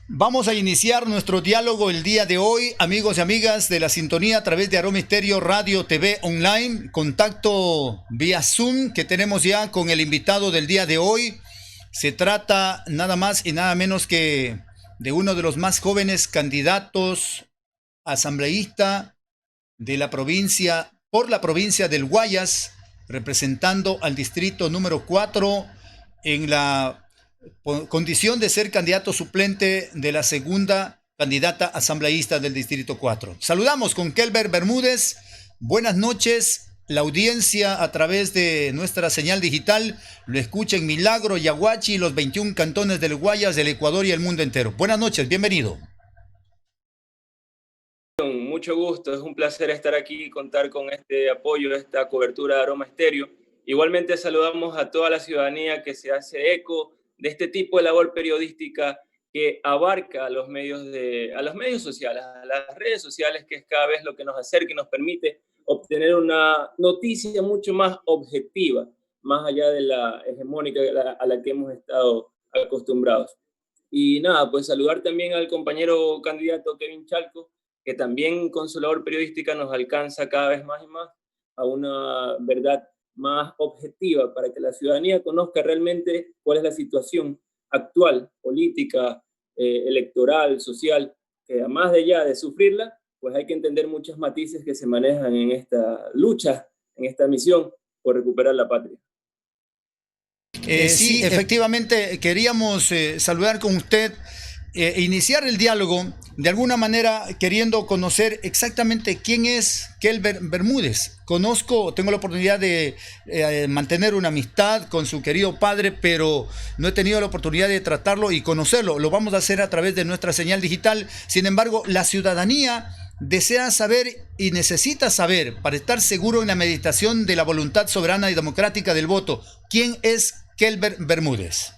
Vamos a iniciar nuestro diálogo el día de hoy, amigos y amigas de la sintonía a través de Aroma Estéreo Radio TV Online, contacto vía Zoom que tenemos ya con el invitado del día de hoy. Se trata nada más y nada menos que de uno de los más jóvenes candidatos asambleísta de la provincia, por la provincia del Guayas, representando al distrito número 4 en la condición de ser candidato suplente de la segunda candidata asambleísta del Distrito 4. Saludamos con Kelber Bermúdez. Buenas noches. La audiencia a través de nuestra señal digital lo escucha en Milagro, Yaguachi y los 21 cantones del Guayas, del Ecuador y el mundo entero. Buenas noches, bienvenido. Mucho gusto, es un placer estar aquí y contar con este apoyo, esta cobertura de Aroma Estéreo. Igualmente saludamos a toda la ciudadanía que se hace eco de este tipo de labor periodística que abarca a los medios sociales, a las redes sociales, que es cada vez lo que nos acerca y nos permite obtener una noticia mucho más objetiva, más allá de la hegemónica a la que hemos estado acostumbrados. Y nada, pues saludar también al compañero candidato Kevin Chalco, que también con su labor periodística nos alcanza cada vez más y más a una verdad más objetiva para que la ciudadanía conozca realmente cuál es la situación actual, política, electoral, social, que además de ya de sufrirla, pues hay que entender muchos matices que se manejan en esta lucha, en esta misión por recuperar la patria. Sí, efectivamente, queríamos saludar con usted, iniciar el diálogo, de alguna manera queriendo conocer exactamente quién es Kelber Bermúdez. Tengo la oportunidad de mantener una amistad con su querido padre, pero no he tenido la oportunidad de tratarlo y conocerlo. Lo vamos a hacer a través de nuestra señal digital. Sin embargo, la ciudadanía desea saber y necesita saber, para estar seguro en la meditación de la voluntad soberana y democrática del voto, quién es Kelber Bermúdez.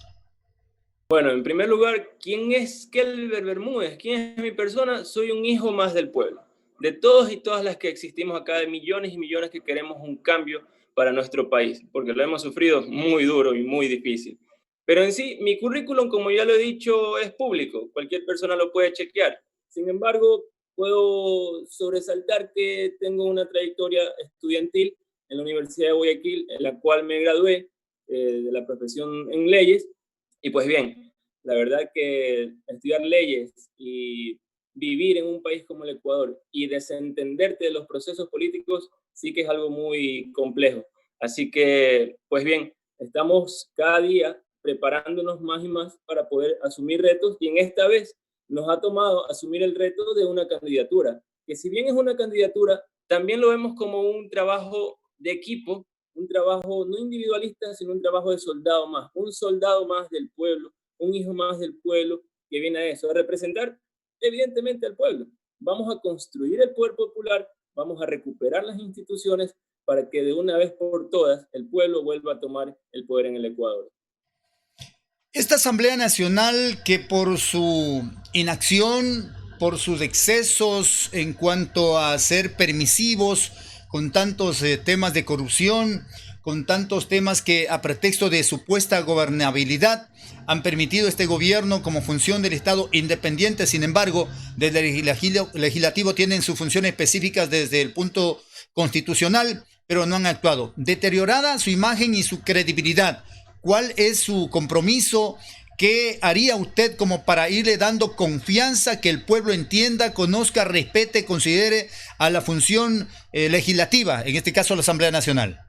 Bueno, en primer lugar, ¿quién es Kelber Bermúdez? ¿Quién es mi persona? Soy un hijo más del pueblo, de todos y todas las que existimos acá, de millones y millones que queremos un cambio para nuestro país, porque lo hemos sufrido muy duro y muy difícil. Pero en sí, mi currículum, como ya lo he dicho, es público, cualquier persona lo puede chequear. Sin embargo, puedo sobresaltar que tengo una trayectoria estudiantil en la Universidad de Guayaquil, en la cual me gradué de la profesión en leyes. Y pues bien, la verdad que estudiar leyes y vivir en un país como el Ecuador y desentenderte de los procesos políticos sí que es algo muy complejo. Así que, pues bien, estamos cada día preparándonos más y más para poder asumir retos, y en esta vez nos ha tomado asumir el reto de una candidatura, que si bien es una candidatura, también lo vemos como un trabajo de equipo, un trabajo no individualista, sino un trabajo de soldado más, un soldado más del pueblo, un hijo más del pueblo que viene a eso, a representar evidentemente al pueblo. Vamos a construir el poder popular, vamos a recuperar las instituciones para que de una vez por todas el pueblo vuelva a tomar el poder en el Ecuador. Esta Asamblea Nacional, que por su inacción, por sus excesos en cuanto a ser permisivos con tantos temas de corrupción, con tantos temas que a pretexto de supuesta gobernabilidad han permitido este gobierno como función del Estado independiente. Sin embargo, desde el legislativo tienen sus funciones específicas desde el punto constitucional, pero no han actuado. Deteriorada su imagen y su credibilidad. ¿Cuál es su compromiso? ¿Qué haría usted como para irle dando confianza, que el pueblo entienda, conozca, respete, considere a la función legislativa, en este caso la Asamblea Nacional?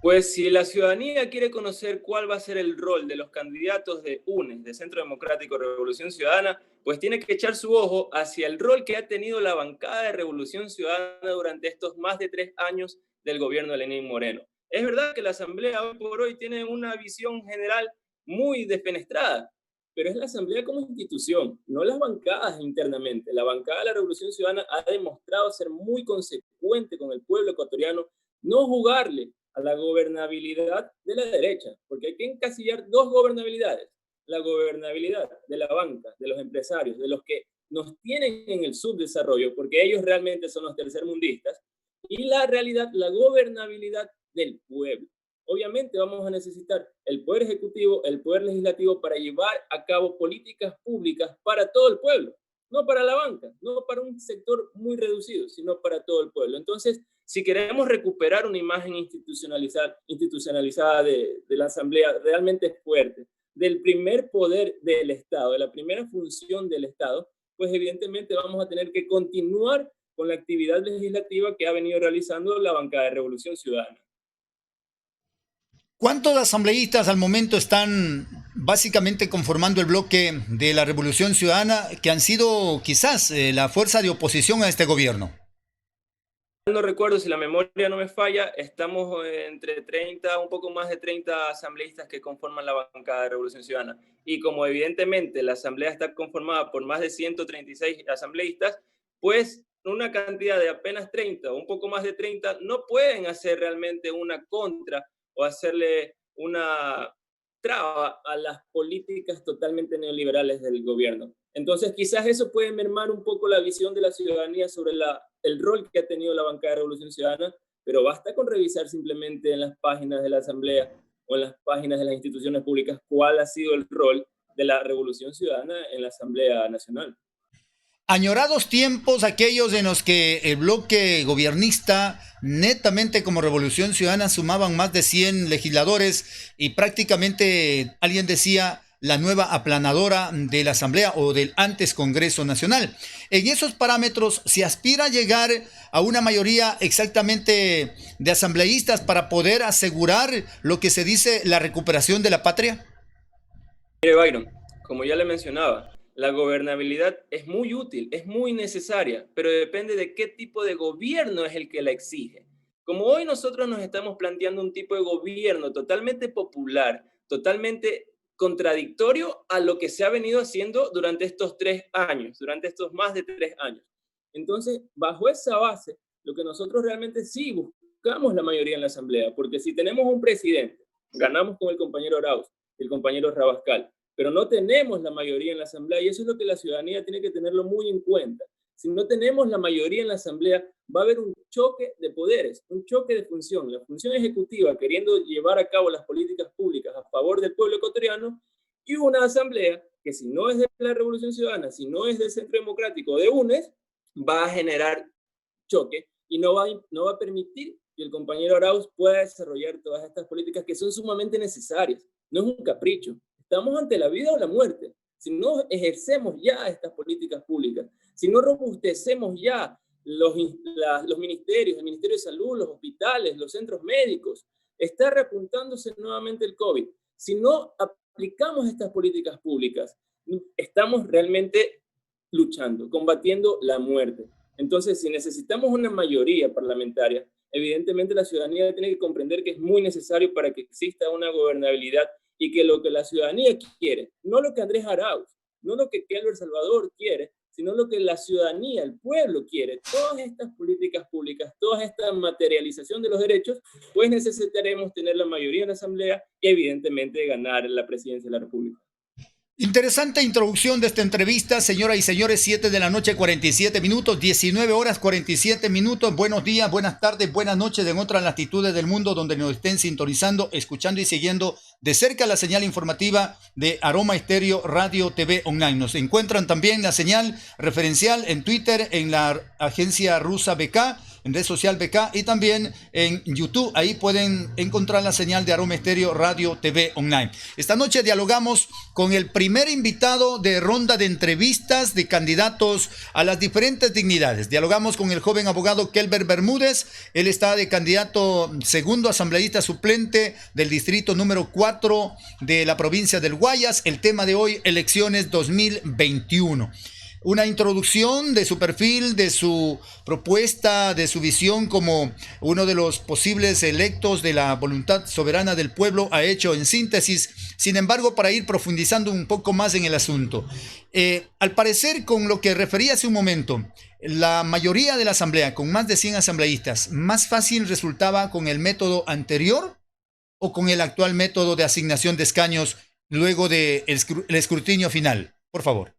Pues si la ciudadanía quiere conocer cuál va a ser el rol de los candidatos de UNES, de Centro Democrático Revolución Ciudadana, pues tiene que echar su ojo hacia el rol que ha tenido la bancada de Revolución Ciudadana durante estos más de 3 años del gobierno de Lenín Moreno. Es verdad que la Asamblea hoy por hoy tiene una visión general muy defenestrada, pero es la Asamblea como institución, no las bancadas internamente. La bancada de la Revolución Ciudadana ha demostrado ser muy consecuente con el pueblo ecuatoriano, no jugarle a la gobernabilidad de la derecha, porque hay que encasillar dos gobernabilidades: la gobernabilidad de la banca, de los empresarios, de los que nos tienen en el subdesarrollo, porque ellos realmente son los tercermundistas, y la realidad, la gobernabilidad del pueblo. obviamente vamos a necesitar el Poder Ejecutivo, el Poder Legislativo para llevar a cabo políticas públicas para todo el pueblo, no para la banca, no para un sector muy reducido, sino para todo el pueblo. Entonces, si queremos recuperar una imagen institucionalizada de la Asamblea realmente fuerte, del primer poder del Estado, de la primera función del Estado, pues evidentemente vamos a tener que continuar con la actividad legislativa que ha venido realizando la bancada de Revolución Ciudadana. ¿Cuántos asambleístas al momento están básicamente conformando el bloque de la Revolución Ciudadana que han sido quizás la fuerza de oposición a este gobierno? No recuerdo, si la memoria no me falla, estamos entre 30, un poco más de 30 asambleístas que conforman la bancada de Revolución Ciudadana. Y como evidentemente la asamblea está conformada por más de 136 asambleístas, pues una cantidad de apenas 30 o un poco más de 30 no pueden hacer realmente una contra o hacerle una traba a las políticas totalmente neoliberales del gobierno. Entonces, quizás eso puede mermar un poco la visión de la ciudadanía sobre el rol que ha tenido la bancada de Revolución Ciudadana, pero basta con revisar simplemente en las páginas de la Asamblea o en las páginas de las instituciones públicas cuál ha sido el rol de la Revolución Ciudadana en la Asamblea Nacional. Añorados tiempos aquellos en los que el bloque gobernista netamente como Revolución Ciudadana sumaban más de 100 legisladores y prácticamente alguien decía la nueva aplanadora de la Asamblea o del antes Congreso Nacional. En esos parámetros se aspira a llegar a una mayoría exactamente de asambleístas para poder asegurar lo que se dice la recuperación de la patria. Mire, Byron, como ya le mencionaba, la gobernabilidad es muy útil, es muy necesaria, pero depende de qué tipo de gobierno es el que la exige. Como hoy nosotros nos estamos planteando un tipo de gobierno totalmente popular, totalmente contradictorio a lo que se ha venido haciendo durante estos 3 años, durante estos más de 3 años. Entonces, bajo esa base, lo que nosotros realmente sí buscamos la mayoría en la Asamblea, porque si tenemos un presidente, ganamos con el compañero Arauz, el compañero Rabascal, pero no tenemos la mayoría en la Asamblea y eso es lo que la ciudadanía tiene que tenerlo muy en cuenta. Si no tenemos la mayoría en la Asamblea, va a haber un choque de poderes, un choque de función. La función ejecutiva queriendo llevar a cabo las políticas públicas a favor del pueblo ecuatoriano y una Asamblea que si no es de la Revolución Ciudadana, si no es del Centro Democrático de UNES, va a generar choque y no va a permitir que el compañero Arauz pueda desarrollar todas estas políticas que son sumamente necesarias. No es un capricho. Estamos ante la vida o la muerte. Si no ejercemos ya estas políticas públicas, si no robustecemos ya los ministerios, el Ministerio de Salud, los hospitales, los centros médicos, está repuntándose nuevamente el COVID. Si no aplicamos estas políticas públicas, estamos realmente luchando, combatiendo la muerte. Entonces, si necesitamos una mayoría parlamentaria, evidentemente la ciudadanía tiene que comprender que es muy necesario para que exista una gobernabilidad y que lo que la ciudadanía quiere, no lo que Andrés Arauz, no lo que Kelber Salvador quiere, sino lo que la ciudadanía, el pueblo quiere, todas estas políticas públicas, toda esta materialización de los derechos, pues necesitaremos tener la mayoría en la Asamblea y evidentemente ganar la presidencia de la República. Interesante introducción de esta entrevista, señoras y señores, 7 de la noche, 47 minutos, 19 horas, 47 minutos. Buenos días, buenas tardes, buenas noches en otras latitudes del mundo donde nos estén sintonizando, escuchando y siguiendo de cerca la señal informativa de Aroma Estéreo Radio TV Online. Nos encuentran también la señal referencial en Twitter, en la agencia rusa BK, en red social BK y también en YouTube. Ahí pueden encontrar la señal de Aroma Estéreo Radio TV Online. Esta noche dialogamos con el primer invitado de ronda de entrevistas de candidatos a las diferentes dignidades. Dialogamos con el joven abogado Kelber Bermúdez. Él está de candidato segundo asambleísta suplente del distrito número 4 de la provincia del Guayas. El tema de hoy, elecciones 2021. Una introducción de su perfil, de su propuesta, de su visión como uno de los posibles electos de la voluntad soberana del pueblo ha hecho en síntesis. Sin embargo, para ir profundizando un poco más en el asunto, al parecer, con lo que refería hace un momento, la mayoría de la asamblea, con más de 100 asambleístas, ¿más fácil resultaba con el método anterior o con el actual método de asignación de escaños luego del escrutinio final? Por favor.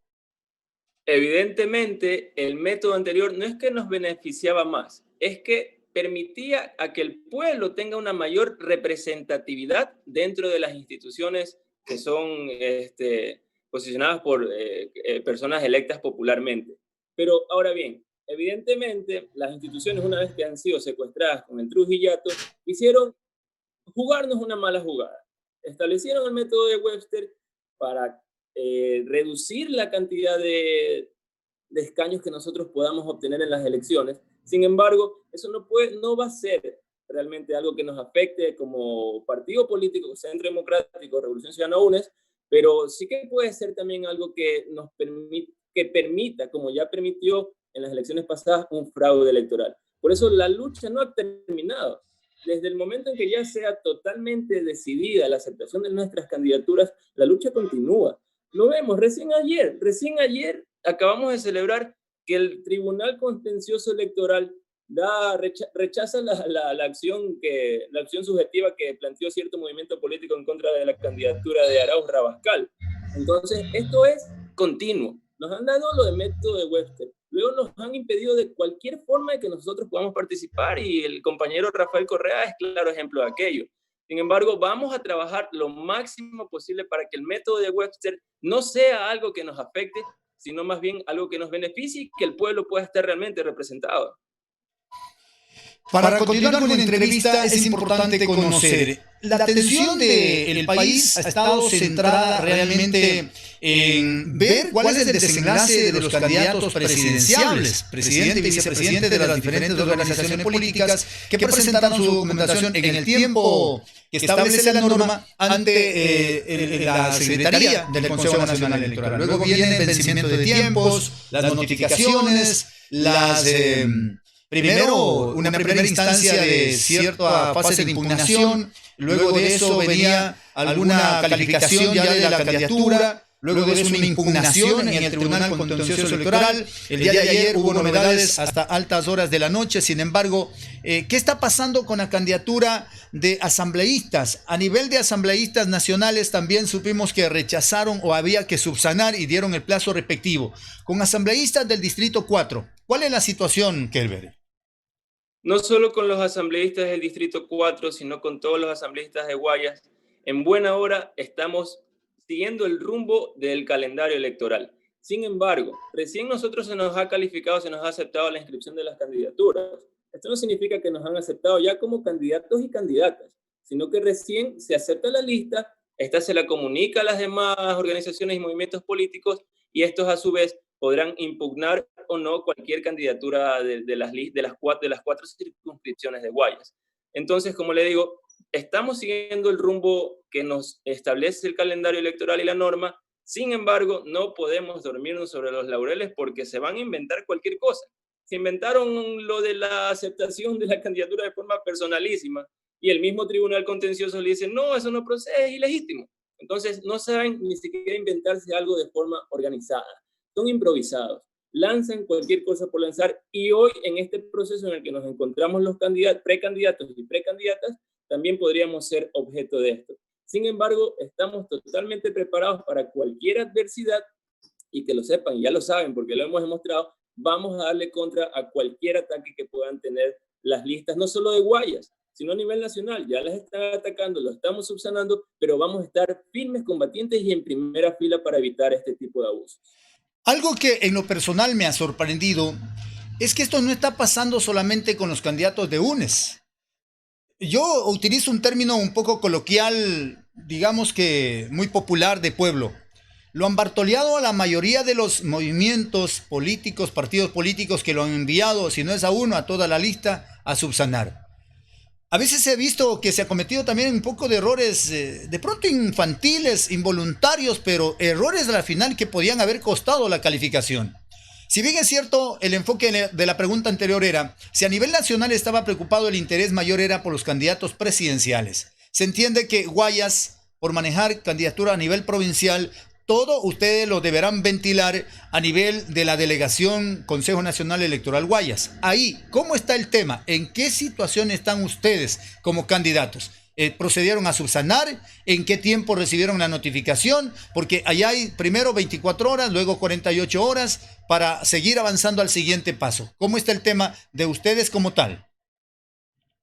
Evidentemente, el método anterior no es que nos beneficiaba más, es que permitía a que el pueblo tenga una mayor representatividad dentro de las instituciones que son posicionadas por personas electas popularmente. Pero ahora bien, evidentemente las instituciones, una vez que han sido secuestradas con el Trujillato, hicieron jugarnos una mala jugada. Establecieron el método de Webster para reducir la cantidad de escaños que nosotros podamos obtener en las elecciones. Sin embargo, eso no va a ser realmente algo que nos afecte como partido político, Centro Democrático, Revolución Ciudadana UNES, pero sí que puede ser también algo que nos permita, como ya permitió en las elecciones pasadas, un fraude electoral. Por eso la lucha no ha terminado. Desde el momento en que ya sea totalmente decidida la aceptación de nuestras candidaturas, la lucha continúa. Lo vemos recién ayer acabamos de celebrar que el Tribunal Contencioso Electoral rechaza la acción subjetiva que planteó cierto movimiento político en contra de la candidatura de Arauz Rabascal. Entonces, esto es continuo. Nos han dado lo de método de Webster. Luego nos han impedido de cualquier forma de que nosotros podamos participar y el compañero Rafael Correa es claro ejemplo de aquello. Sin embargo, vamos a trabajar lo máximo posible para que el método de Webster no sea algo que nos afecte, sino más bien algo que nos beneficie y que el pueblo pueda estar realmente representado. Para continuar con la entrevista es importante conocer, la atención del país ha estado centrada realmente en ver cuál es el desenlace de los candidatos presidenciables, presidente y vicepresidente de las diferentes organizaciones políticas que presentaron su documentación en el tiempo que establece la norma ante la Secretaría del Consejo Nacional Electoral. Luego viene el vencimiento de tiempos, las notificaciones, primero, una primera instancia de cierta fase de impugnación, luego de eso venía alguna calificación ya de la candidatura, luego de eso una impugnación en el Tribunal Contencioso Electoral. El día de ayer hubo novedades hasta altas horas de la noche. Sin embargo, ¿qué está pasando con la candidatura de asambleístas? A nivel de asambleístas nacionales también supimos que rechazaron o había que subsanar y dieron el plazo respectivo. Con asambleístas del Distrito 4, ¿cuál es la situación, Kelber? No solo con los asambleístas del Distrito 4, sino con todos los asambleístas de Guayas. En buena hora estamos siguiendo el rumbo del calendario electoral. Sin embargo, recién nosotros se nos ha calificado, se nos ha aceptado la inscripción de las candidaturas. Esto no significa que nos han aceptado ya como candidatos y candidatas, sino que recién se acepta la lista, esta se la comunica a las demás organizaciones y movimientos políticos y estos a su vez podrán impugnar o no cualquier candidatura de las cuatro circunscripciones de Guayas. Entonces, como le digo, estamos siguiendo el rumbo que nos establece el calendario electoral y la norma. Sin embargo, no podemos dormirnos sobre los laureles porque se van a inventar cualquier cosa. Se inventaron lo de la aceptación de la candidatura de forma personalísima y el mismo Tribunal Contencioso le dice, no, eso no procede, es ilegítimo. Entonces, no saben ni siquiera inventarse algo de forma organizada. Son improvisados, lanzan cualquier cosa por lanzar y hoy en este proceso en el que nos encontramos los precandidatos y precandidatas, también podríamos ser objeto de esto. Sin embargo, estamos totalmente preparados para cualquier adversidad y que lo sepan, ya lo saben porque lo hemos demostrado, vamos a darle contra a cualquier ataque que puedan tener las listas, no solo de Guayas, sino a nivel nacional. Ya las están atacando, lo estamos subsanando, pero vamos a estar firmes, combatientes y en primera fila para evitar este tipo de abusos. Algo que en lo personal me ha sorprendido es que esto no está pasando solamente con los candidatos de UNES. Yo utilizo un término un poco coloquial, digamos que muy popular de pueblo. Lo han bartoleado a la mayoría de los movimientos políticos, partidos políticos que lo han enviado, si no es a uno, a toda la lista, a subsanar. A veces he visto que se ha cometido también un poco de errores, de pronto infantiles, involuntarios, pero errores al final que podían haber costado la calificación. Si bien es cierto, el enfoque de la pregunta anterior era, si a nivel nacional estaba preocupado, el interés mayor era por los candidatos presidenciales. Se entiende que Guayas, por manejar candidatura a nivel provincial, todo ustedes lo deberán ventilar a nivel de la delegación Consejo Nacional Electoral Guayas. Ahí, ¿cómo está el tema? ¿En qué situación están ustedes como candidatos? ¿Procedieron a subsanar? ¿En qué tiempo recibieron la notificación? Porque allá hay primero 24 horas, luego 48 horas para seguir avanzando al siguiente paso. ¿Cómo está el tema de ustedes como tal?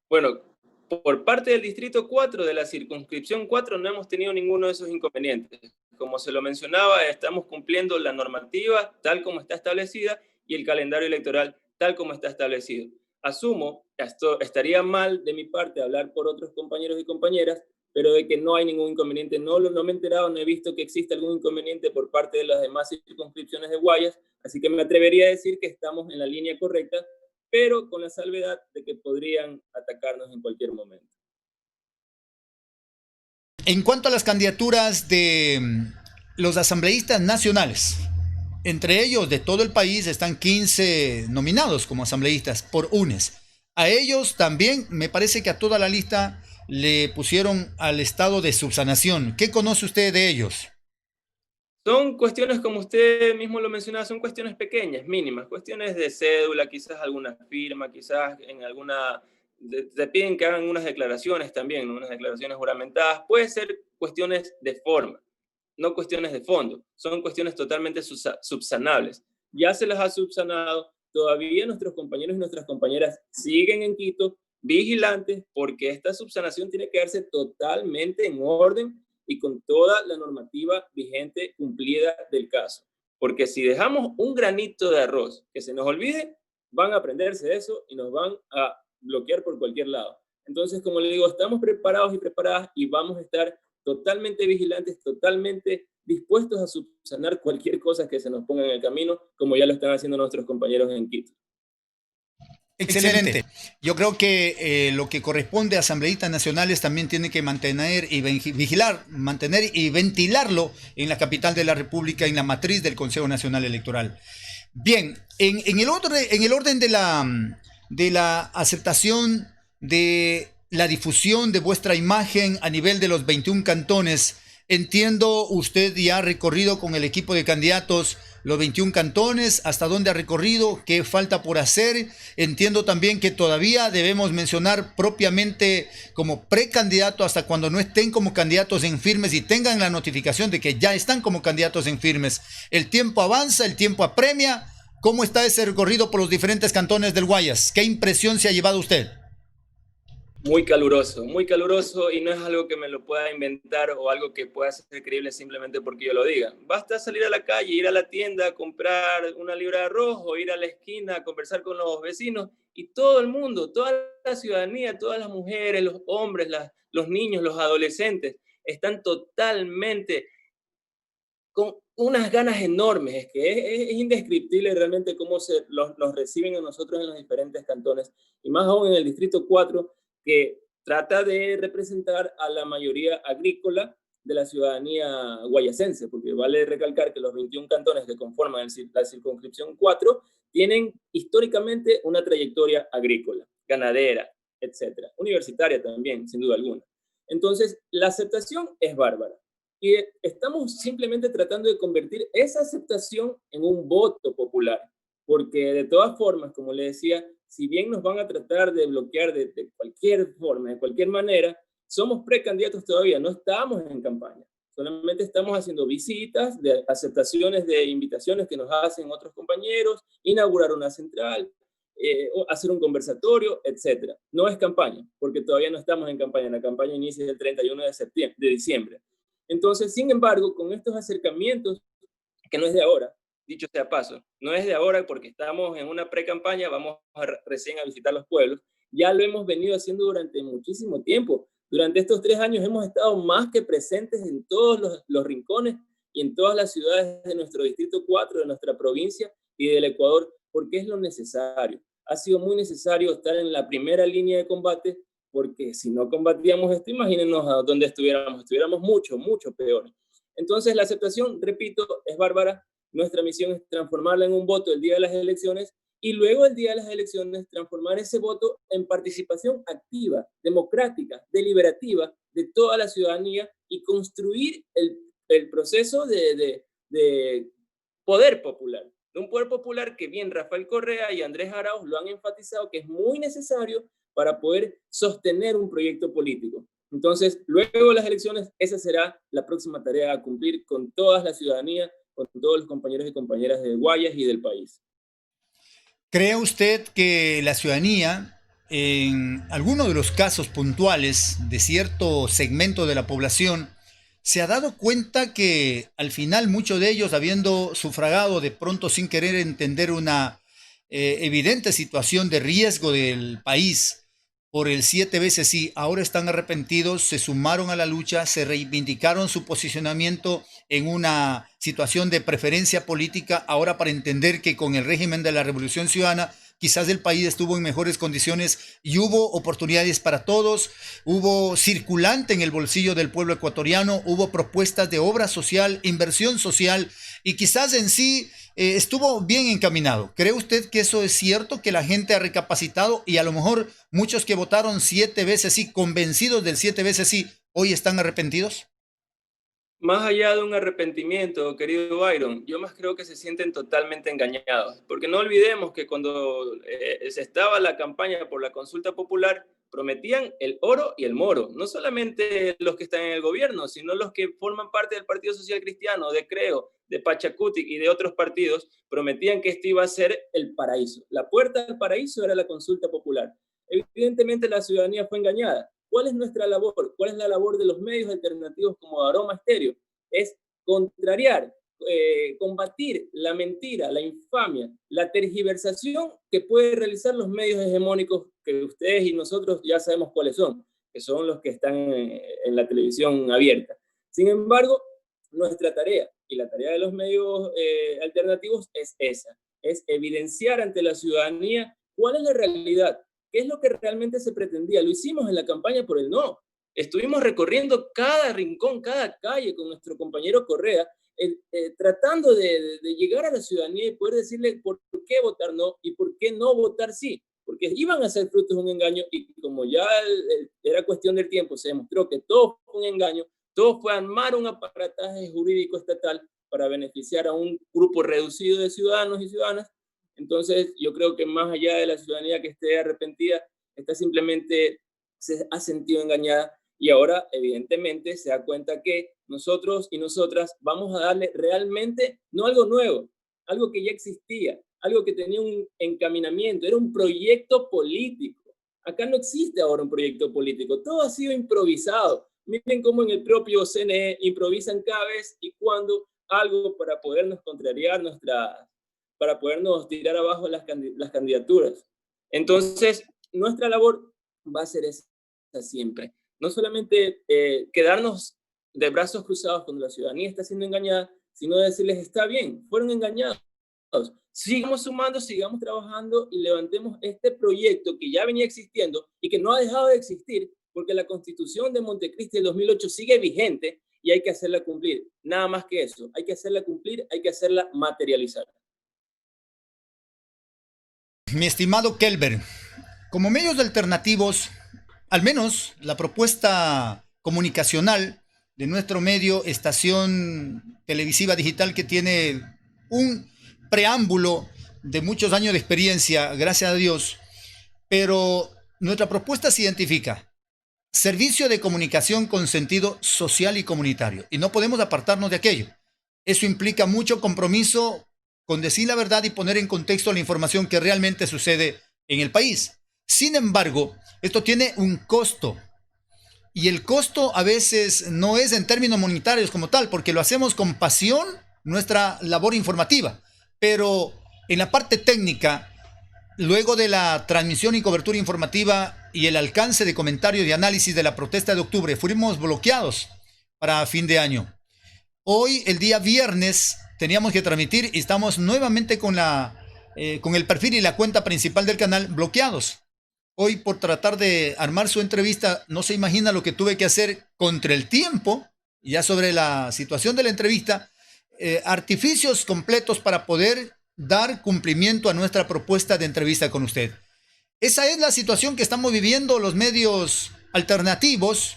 Bueno, por parte del Distrito 4, de la Circunscripción 4, no hemos tenido ninguno de esos inconvenientes. Como se lo mencionaba, estamos cumpliendo la normativa tal como está establecida y el calendario electoral tal como está establecido. Asumo, esto estaría mal de mi parte hablar por otros compañeros y compañeras, pero de que no hay ningún inconveniente, no me he enterado, no he visto que exista algún inconveniente por parte de las demás circunscripciones de Guayas, así que me atrevería a decir que estamos en la línea correcta, pero con la salvedad de que podrían atacarnos en cualquier momento. En cuanto a las candidaturas de los asambleístas nacionales, entre ellos de todo el país están 15 nominados como asambleístas por UNES. A ellos también me parece que a toda la lista le pusieron al estado de subsanación. ¿Qué conoce usted de ellos? Son cuestiones, como usted mismo lo mencionaba, son cuestiones pequeñas, mínimas, cuestiones de cédula, quizás alguna firma, quizás en alguna... Te piden que hagan unas declaraciones también, ¿no? Unas declaraciones juramentadas. Puede ser cuestiones de forma, no cuestiones de fondo. Son cuestiones totalmente subsanables. Ya se las ha subsanado. Todavía nuestros compañeros y nuestras compañeras siguen en Quito vigilantes porque esta subsanación tiene que darse totalmente en orden y con toda la normativa vigente cumplida del caso. Porque si dejamos un granito de arroz que se nos olvide, van a aprenderse de eso y nos van a bloquear por cualquier lado. Entonces, como le digo, estamos preparados y preparadas y vamos a estar totalmente vigilantes, totalmente dispuestos a subsanar cualquier cosa que se nos ponga en el camino, como ya lo están haciendo nuestros compañeros en Quito. Excelente. Yo creo que lo que corresponde a asambleístas nacionales también tiene que mantener y vigilar, mantener y ventilarlo en la capital de la República, en la matriz del Consejo Nacional Electoral. Bien, en el orden de la aceptación de la difusión de vuestra imagen a nivel de los 21 cantones, entiendo usted ya ha recorrido con el equipo de candidatos los 21 cantones, hasta dónde ha recorrido, qué falta por hacer. Entiendo también que todavía debemos mencionar propiamente como precandidato hasta cuando no estén como candidatos en firmes y tengan la notificación de que ya están como candidatos en firmes. El tiempo avanza, el tiempo apremia. ¿Cómo está ese recorrido por los diferentes cantones del Guayas? ¿Qué impresión se ha llevado usted? Muy caluroso y no es algo que me lo pueda inventar o algo que pueda ser creíble simplemente porque yo lo diga. Basta salir a la calle, ir a la tienda a comprar una libra de arroz o ir a la esquina a conversar con los vecinos y todo el mundo, toda la ciudadanía, todas las mujeres, los hombres, los niños, los adolescentes están totalmente con unas ganas enormes. Es que es indescriptible realmente cómo nos reciben a nosotros en los diferentes cantones y más aún en el Distrito 4, que trata de representar a la mayoría agrícola de la ciudadanía guayasense, porque vale recalcar que los 21 cantones que conforman la circunscripción 4 tienen históricamente una trayectoria agrícola, ganadera, etcétera, universitaria también, sin duda alguna. Entonces, la aceptación es bárbara. Y estamos simplemente tratando de convertir esa aceptación en un voto popular, porque de todas formas, como le decía, si bien nos van a tratar de bloquear de cualquier forma, de cualquier manera, somos precandidatos todavía, no estamos en campaña. Solamente estamos haciendo visitas, de aceptaciones de invitaciones que nos hacen otros compañeros, inaugurar una central, hacer un conversatorio, etc. No es campaña, porque todavía no estamos en campaña. La campaña inicia el 31 de diciembre. Entonces, sin embargo, con estos acercamientos, que no es de ahora, dicho sea paso, no es de ahora porque estamos en una pre-campaña, vamos recién a visitar los pueblos, ya lo hemos venido haciendo durante muchísimo tiempo. Durante estos 3 años hemos estado más que presentes en todos los rincones y en todas las ciudades de nuestro Distrito 4, de nuestra provincia y del Ecuador, porque es lo necesario. Ha sido muy necesario estar en la primera línea de combate, porque si no combatíamos esto, imagínenos a dónde estuviéramos mucho, mucho peor. Entonces la aceptación, repito, es bárbara. Nuestra misión es transformarla en un voto el día de las elecciones y luego el día de las elecciones transformar ese voto en participación activa, democrática, deliberativa de toda la ciudadanía y construir el proceso de poder popular. De un poder popular que bien Rafael Correa y Andrés Arauz lo han enfatizado que es muy necesario para poder sostener un proyecto político. Entonces, luego de las elecciones, esa será la próxima tarea a cumplir con toda la ciudadanía, con todos los compañeros y compañeras de Guayas y del país. ¿Cree usted que la ciudadanía en algunos de los casos puntuales de cierto segmento de la población, se ha dado cuenta que al final muchos de ellos, habiendo sufragado de pronto sin querer entender una evidente situación de riesgo del país por el 7 veces sí, ahora están arrepentidos, se sumaron a la lucha, se reivindicaron su posicionamiento en una situación de preferencia política, ahora para entender que con el régimen de la Revolución Ciudadana quizás el país estuvo en mejores condiciones y hubo oportunidades para todos, hubo circulante en el bolsillo del pueblo ecuatoriano, hubo propuestas de obra social, inversión social y quizás en sí estuvo bien encaminado. ¿Cree usted que eso es cierto, que la gente ha recapacitado y a lo mejor muchos que votaron 7 veces sí, convencidos del 7 veces sí, hoy están arrepentidos? Más allá de un arrepentimiento, querido Byron, yo más creo que se sienten totalmente engañados, porque no olvidemos que cuando se estaba la campaña por la consulta popular, prometían el oro y el moro, no solamente los que están en el gobierno, sino los que forman parte del Partido Social Cristiano, de Creo, de Pachacutic y de otros partidos, prometían que esto iba a ser el paraíso. La puerta al paraíso era la consulta popular. Evidentemente la ciudadanía fue engañada. ¿Cuál es nuestra labor? ¿Cuál es la labor de los medios alternativos como Aroma Estéreo? Es contrariar, combatir la mentira, la infamia, la tergiversación que pueden realizar los medios hegemónicos que ustedes y nosotros ya sabemos cuáles son, que son los que están en la televisión abierta. Sin embargo, nuestra tarea y la tarea de los medios alternativos es esa, es evidenciar ante la ciudadanía cuál es la realidad, qué es lo que realmente se pretendía. Lo hicimos en la campaña por el no. Estuvimos recorriendo cada rincón, cada calle con nuestro compañero Correa, tratando de llegar a la ciudadanía y poder decirle por qué votar no y por qué no votar sí, porque iban a ser frutos de un engaño y como ya era cuestión del tiempo, se demostró que todo fue un engaño, todo fue armar un aparataje jurídico estatal para beneficiar a un grupo reducido de ciudadanos y ciudadanas. Entonces, yo creo que más allá de la ciudadanía que esté arrepentida, está simplemente se ha sentido engañada y ahora, evidentemente, se da cuenta que nosotros y nosotras vamos a darle realmente, no algo nuevo, algo que ya existía, algo que tenía un encaminamiento, era un proyecto político. Acá no existe ahora un proyecto político, todo ha sido improvisado. Miren cómo en el propio CNE improvisan cada vez y cuando algo para podernos contrariar para podernos tirar abajo las candidaturas. Entonces, nuestra labor va a ser esa siempre. No solamente quedarnos de brazos cruzados cuando la ciudadanía está siendo engañada, sino decirles, está bien, fueron engañados. Sigamos sumando, sigamos trabajando y levantemos este proyecto que ya venía existiendo y que no ha dejado de existir porque la Constitución de Montecristi del 2008 sigue vigente y hay que hacerla cumplir. Nada más que eso, hay que hacerla cumplir, hay que hacerla materializar. Mi estimado Kelber, como medios alternativos, al menos la propuesta comunicacional de nuestro medio, estación televisiva digital que tiene un preámbulo de muchos años de experiencia, gracias a Dios, pero nuestra propuesta se identifica servicio de comunicación con sentido social y comunitario, y no podemos apartarnos de aquello. Eso implica mucho compromiso con decir la verdad y poner en contexto la información que realmente sucede en el país. Sin embargo, esto tiene un costo. Y el costo a veces no es en términos monetarios como tal, porque lo hacemos con pasión, nuestra labor informativa. Pero en la parte técnica, luego de la transmisión y cobertura informativa y el alcance de comentario y análisis de la protesta de octubre, fuimos bloqueados para fin de año. Hoy, el día viernes, teníamos que transmitir y estamos nuevamente con el perfil y la cuenta principal del canal bloqueados. Hoy, por tratar de armar su entrevista, no se imagina lo que tuve que hacer contra el tiempo, ya sobre la situación de la entrevista, artificios completos para poder dar cumplimiento a nuestra propuesta de entrevista con usted. Esa es la situación que estamos viviendo los medios alternativos.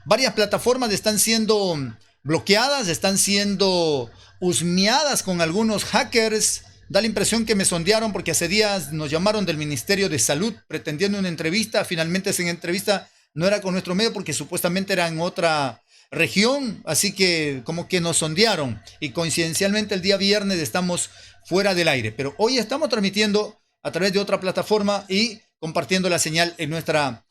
Varias plataformas están siendo bloqueadas, están siendo husmeadas con algunos hackers. Da la impresión que me sondearon porque hace días nos llamaron del Ministerio de Salud pretendiendo una entrevista. Finalmente esa entrevista no era con nuestro medio porque supuestamente era en otra región, así que como que nos sondearon y coincidencialmente el día viernes estamos fuera del aire, pero hoy estamos transmitiendo a través de otra plataforma y compartiendo la señal en nuestra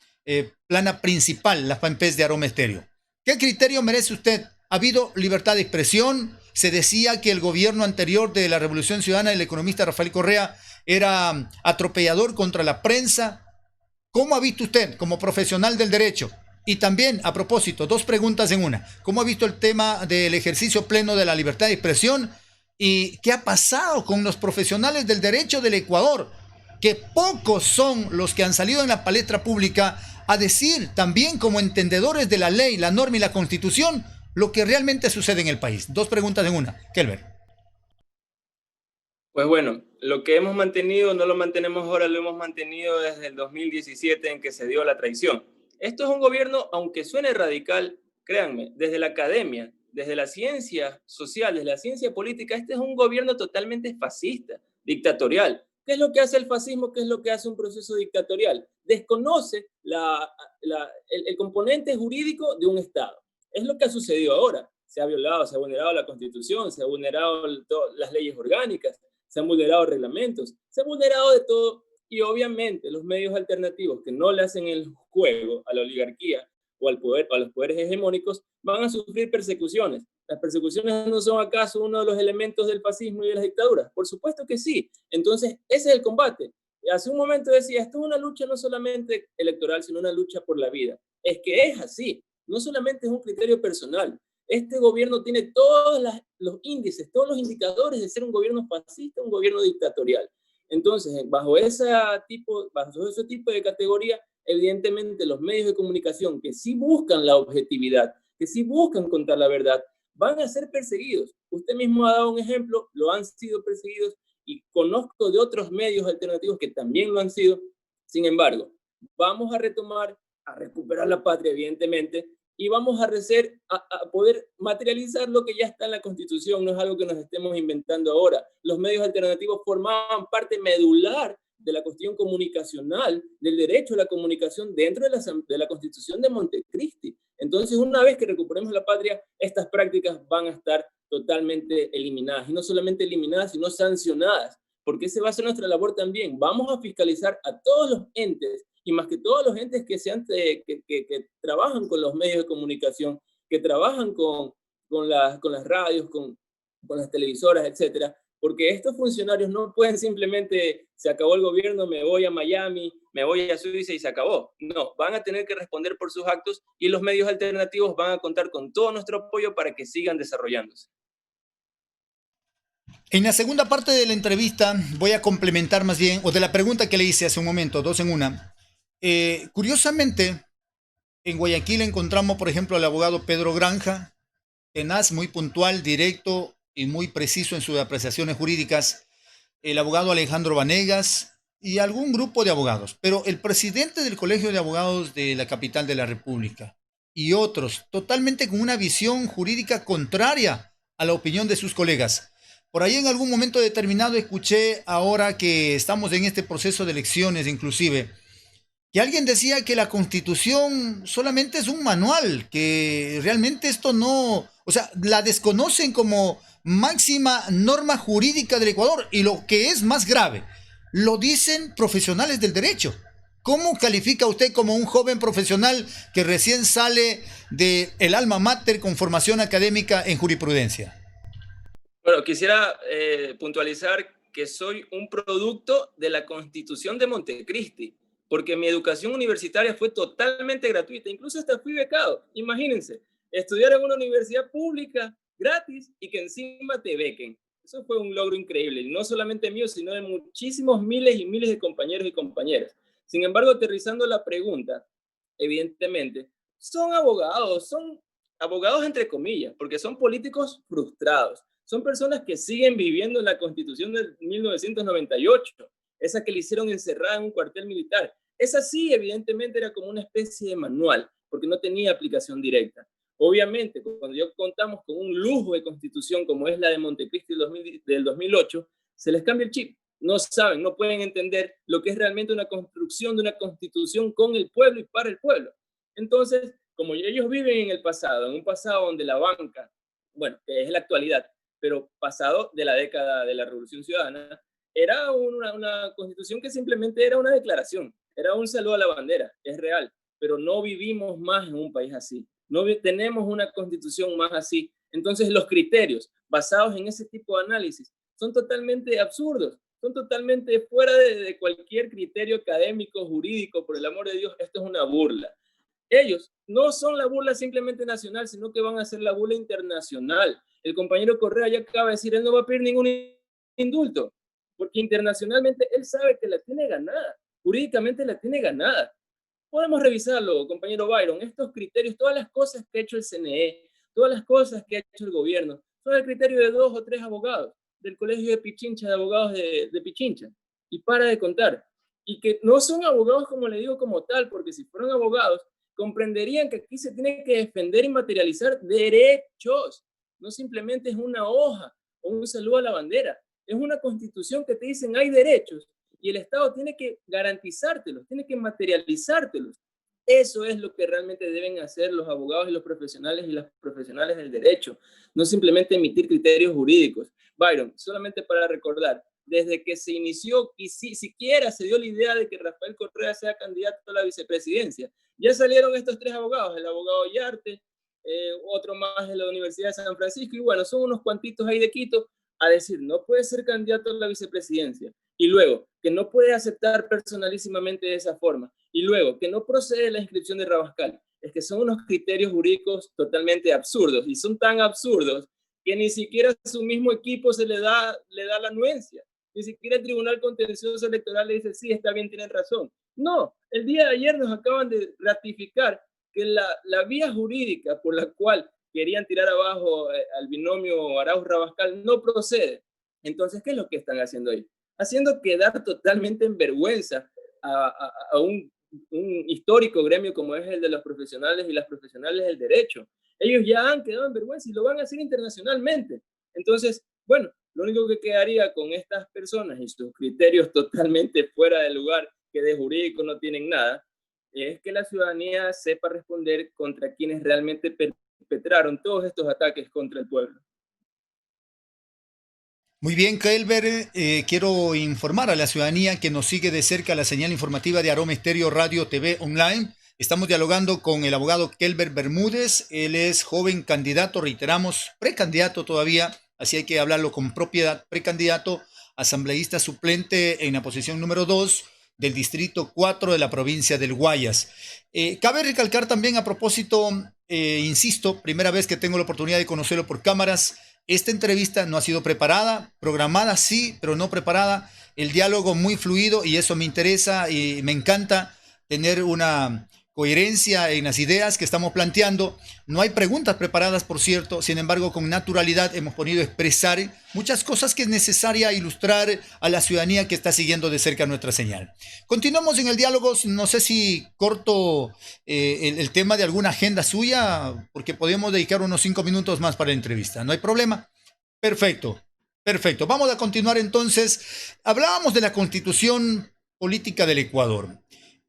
plana principal, la fanpage de Aroma Estéreo. ¿Qué criterio merece usted? ¿Ha habido libertad de expresión? Se decía que el gobierno anterior de la Revolución Ciudadana, el economista Rafael Correa, era atropellador contra la prensa. ¿Cómo ha visto usted como profesional del derecho? Y también, a propósito, dos preguntas en una. ¿Cómo ha visto el tema del ejercicio pleno de la libertad de expresión? ¿Y qué ha pasado con los profesionales del derecho del Ecuador? Que pocos son los que han salido en la palestra pública a decir, también como entendedores de la ley, la norma y la constitución, lo que realmente sucede en el país. Dos preguntas en una. Kelber. Pues bueno, lo que hemos mantenido no lo mantenemos ahora, lo hemos mantenido desde el 2017 en que se dio la traición. Esto es un gobierno, aunque suene radical, créanme, desde la academia, desde la ciencia social, desde la ciencia política, este es un gobierno totalmente fascista, dictatorial. ¿Qué es lo que hace el fascismo? ¿Qué es lo que hace un proceso dictatorial? Desconoce el componente jurídico de un Estado. Es lo que ha sucedido ahora. Se ha violado, se ha vulnerado la Constitución, se ha vulnerado las leyes orgánicas, se han vulnerado reglamentos, se ha vulnerado de todo, y obviamente los medios alternativos que no le hacen el juego a la oligarquía o al poder, o a los poderes hegemónicos, van a sufrir persecuciones. ¿Las persecuciones no son acaso uno de los elementos del fascismo y de las dictaduras? Por supuesto que sí. Entonces, ese es el combate. Hace un momento decía, esto es una lucha no solamente electoral, sino una lucha por la vida. Es que es así. No solamente es un criterio personal. Este gobierno tiene todos los índices, todos los indicadores de ser un gobierno fascista, un gobierno dictatorial. Entonces, bajo ese tipo de categoría, evidentemente los medios de comunicación que sí buscan la objetividad, que sí buscan contar la verdad, van a ser perseguidos. Usted mismo ha dado un ejemplo, lo han sido perseguidos, y conozco de otros medios alternativos que también lo han sido. Sin embargo, vamos a retomar, a recuperar la patria, evidentemente, y vamos a poder materializar lo que ya está en la Constitución. No es algo que nos estemos inventando ahora. Los medios alternativos formaban parte medular de la cuestión comunicacional, del derecho a la comunicación dentro de la Constitución de Montecristi. Entonces, una vez que recuperemos la patria, estas prácticas van a estar totalmente eliminadas. Y no solamente eliminadas, sino sancionadas, porque esa va a ser nuestra labor también. Vamos a fiscalizar a todos los entes, y más que todos los entes que trabajan con los medios de comunicación, que trabajan con las radios, con las televisoras, etcétera, porque estos funcionarios no pueden simplemente, se acabó el gobierno, me voy a Miami, me voy a Suiza y se acabó. No, van a tener que responder por sus actos, y los medios alternativos van a contar con todo nuestro apoyo para que sigan desarrollándose. En la segunda parte de la entrevista voy a complementar más bien, o de la pregunta que le hice hace un momento, dos en una. Curiosamente, en Guayaquil encontramos, por ejemplo, al abogado Pedro Granja, tenaz, muy puntual, directo y muy preciso en sus apreciaciones jurídicas, el abogado Alejandro Vanegas y algún grupo de abogados, pero el presidente del Colegio de Abogados de la capital de la República y otros, totalmente con una visión jurídica contraria a la opinión de sus colegas. Por ahí en algún momento determinado escuché, ahora que estamos en este proceso de elecciones inclusive, que alguien decía que la Constitución solamente es un manual, que realmente esto no, o sea, la desconocen como máxima norma jurídica del Ecuador, y lo que es más grave, lo dicen profesionales del derecho. ¿Cómo califica usted como un joven profesional que recién sale del alma mater con formación académica en jurisprudencia? Bueno, quisiera puntualizar que soy un producto de la Constitución de Montecristi, porque mi educación universitaria fue totalmente gratuita, incluso hasta fui becado. Imagínense, estudiar en una universidad pública gratis y que encima te bequen. Eso fue un logro increíble, y no solamente mío, sino de muchísimos miles y miles de compañeros y compañeras. Sin embargo, aterrizando la pregunta, evidentemente, son abogados entre comillas, porque son políticos frustrados. Son personas que siguen viviendo en la Constitución de 1998, esa que le hicieron encerrada en un cuartel militar. Esa sí, evidentemente, era como una especie de manual, porque no tenía aplicación directa. Obviamente, cuando ya contamos con un lujo de constitución como es la de Montecristi del 2008, se les cambia el chip. No saben, no pueden entender lo que es realmente una construcción de una constitución con el pueblo y para el pueblo. Entonces, como ellos viven en el pasado, en un pasado donde la banca, bueno, que es la actualidad, pero pasado de la década de la Revolución Ciudadana, era una constitución que simplemente era una declaración, era un saludo a la bandera, es real, pero no vivimos más en un país así, no tenemos una constitución más así. Entonces los criterios basados en ese tipo de análisis son totalmente absurdos, son totalmente fuera de cualquier criterio académico, jurídico, por el amor de Dios, esto es una burla. Ellos no son la burla simplemente nacional, sino que van a ser la burla internacional. El compañero Correa ya acaba de decir, él no va a pedir ningún indulto, porque internacionalmente él sabe que la tiene ganada, jurídicamente la tiene ganada. Podemos revisarlo, compañero Byron, estos criterios, todas las cosas que ha hecho el CNE, todas las cosas que ha hecho el gobierno, son el criterio de 2 o 3 abogados del Colegio de Pichincha, de abogados de Pichincha, y para de contar. Y que no son abogados, como le digo, como tal, porque si fueran abogados, comprenderían que aquí se tiene que defender y materializar derechos, no simplemente es una hoja o un saludo a la bandera, es una constitución que te dicen hay derechos y el Estado tiene que garantizártelos, tiene que materializártelos. Eso es lo que realmente deben hacer los abogados y los profesionales y las profesionales del derecho, no simplemente emitir criterios jurídicos. Byron, solamente para recordar, desde que se inició y siquiera se dio la idea de que Rafael Correa sea candidato a la vicepresidencia, ya salieron estos 3 abogados, el abogado Yarte, otro más de la Universidad de San Francisco, y bueno, son unos cuantitos ahí de Quito, a decir, no puede ser candidato a la vicepresidencia, y luego que no puede aceptar personalísimamente de esa forma, y luego que no procede la inscripción de Rabascal. Es que son unos criterios jurídicos totalmente absurdos, y son tan absurdos que ni siquiera a su mismo equipo se le da la anuencia. Ni siquiera el Tribunal Contencioso Electoral le dice, sí, está bien, tienen razón. No, el día de ayer nos acaban de ratificar que la vía jurídica por la cual querían tirar abajo al binomio Arauz-Rabascal no procede. Entonces, ¿qué es lo que están haciendo ahí? Haciendo quedar totalmente en vergüenza a un histórico gremio como es el de los profesionales y las profesionales del derecho. Ellos ya han quedado en vergüenza y lo van a hacer internacionalmente. Entonces, bueno, lo único que quedaría con estas personas y sus criterios totalmente fuera de lugar, que de jurídico no tienen nada, es que la ciudadanía sepa responder contra quienes realmente perpetraron todos estos ataques contra el pueblo. Muy bien, Kelber, quiero informar a la ciudadanía que nos sigue de cerca la señal informativa de Aroma Estéreo Radio TV Online. Estamos dialogando con el abogado Kelber Bermúdez. Él es joven candidato, reiteramos, precandidato todavía, así hay que hablarlo con propiedad, precandidato, asambleísta suplente en la posición número 2 del distrito 4 de la provincia del Guayas. Cabe recalcar también a propósito, insisto, primera vez que tengo la oportunidad de conocerlo por cámaras. Esta entrevista no ha sido preparada, programada sí, pero no preparada. El diálogo muy fluido y eso me interesa y me encanta tener una coherencia en las ideas que estamos planteando. No hay preguntas preparadas, por cierto, sin embargo, con naturalidad hemos podido expresar muchas cosas que es necesaria ilustrar a la ciudadanía que está siguiendo de cerca nuestra señal. Continuamos en el diálogo, no sé si corto el tema de alguna agenda suya, porque podemos dedicar unos 5 minutos más para la entrevista, ¿no hay problema? Perfecto, perfecto. Vamos a continuar entonces. Hablábamos de la Constitución Política del Ecuador.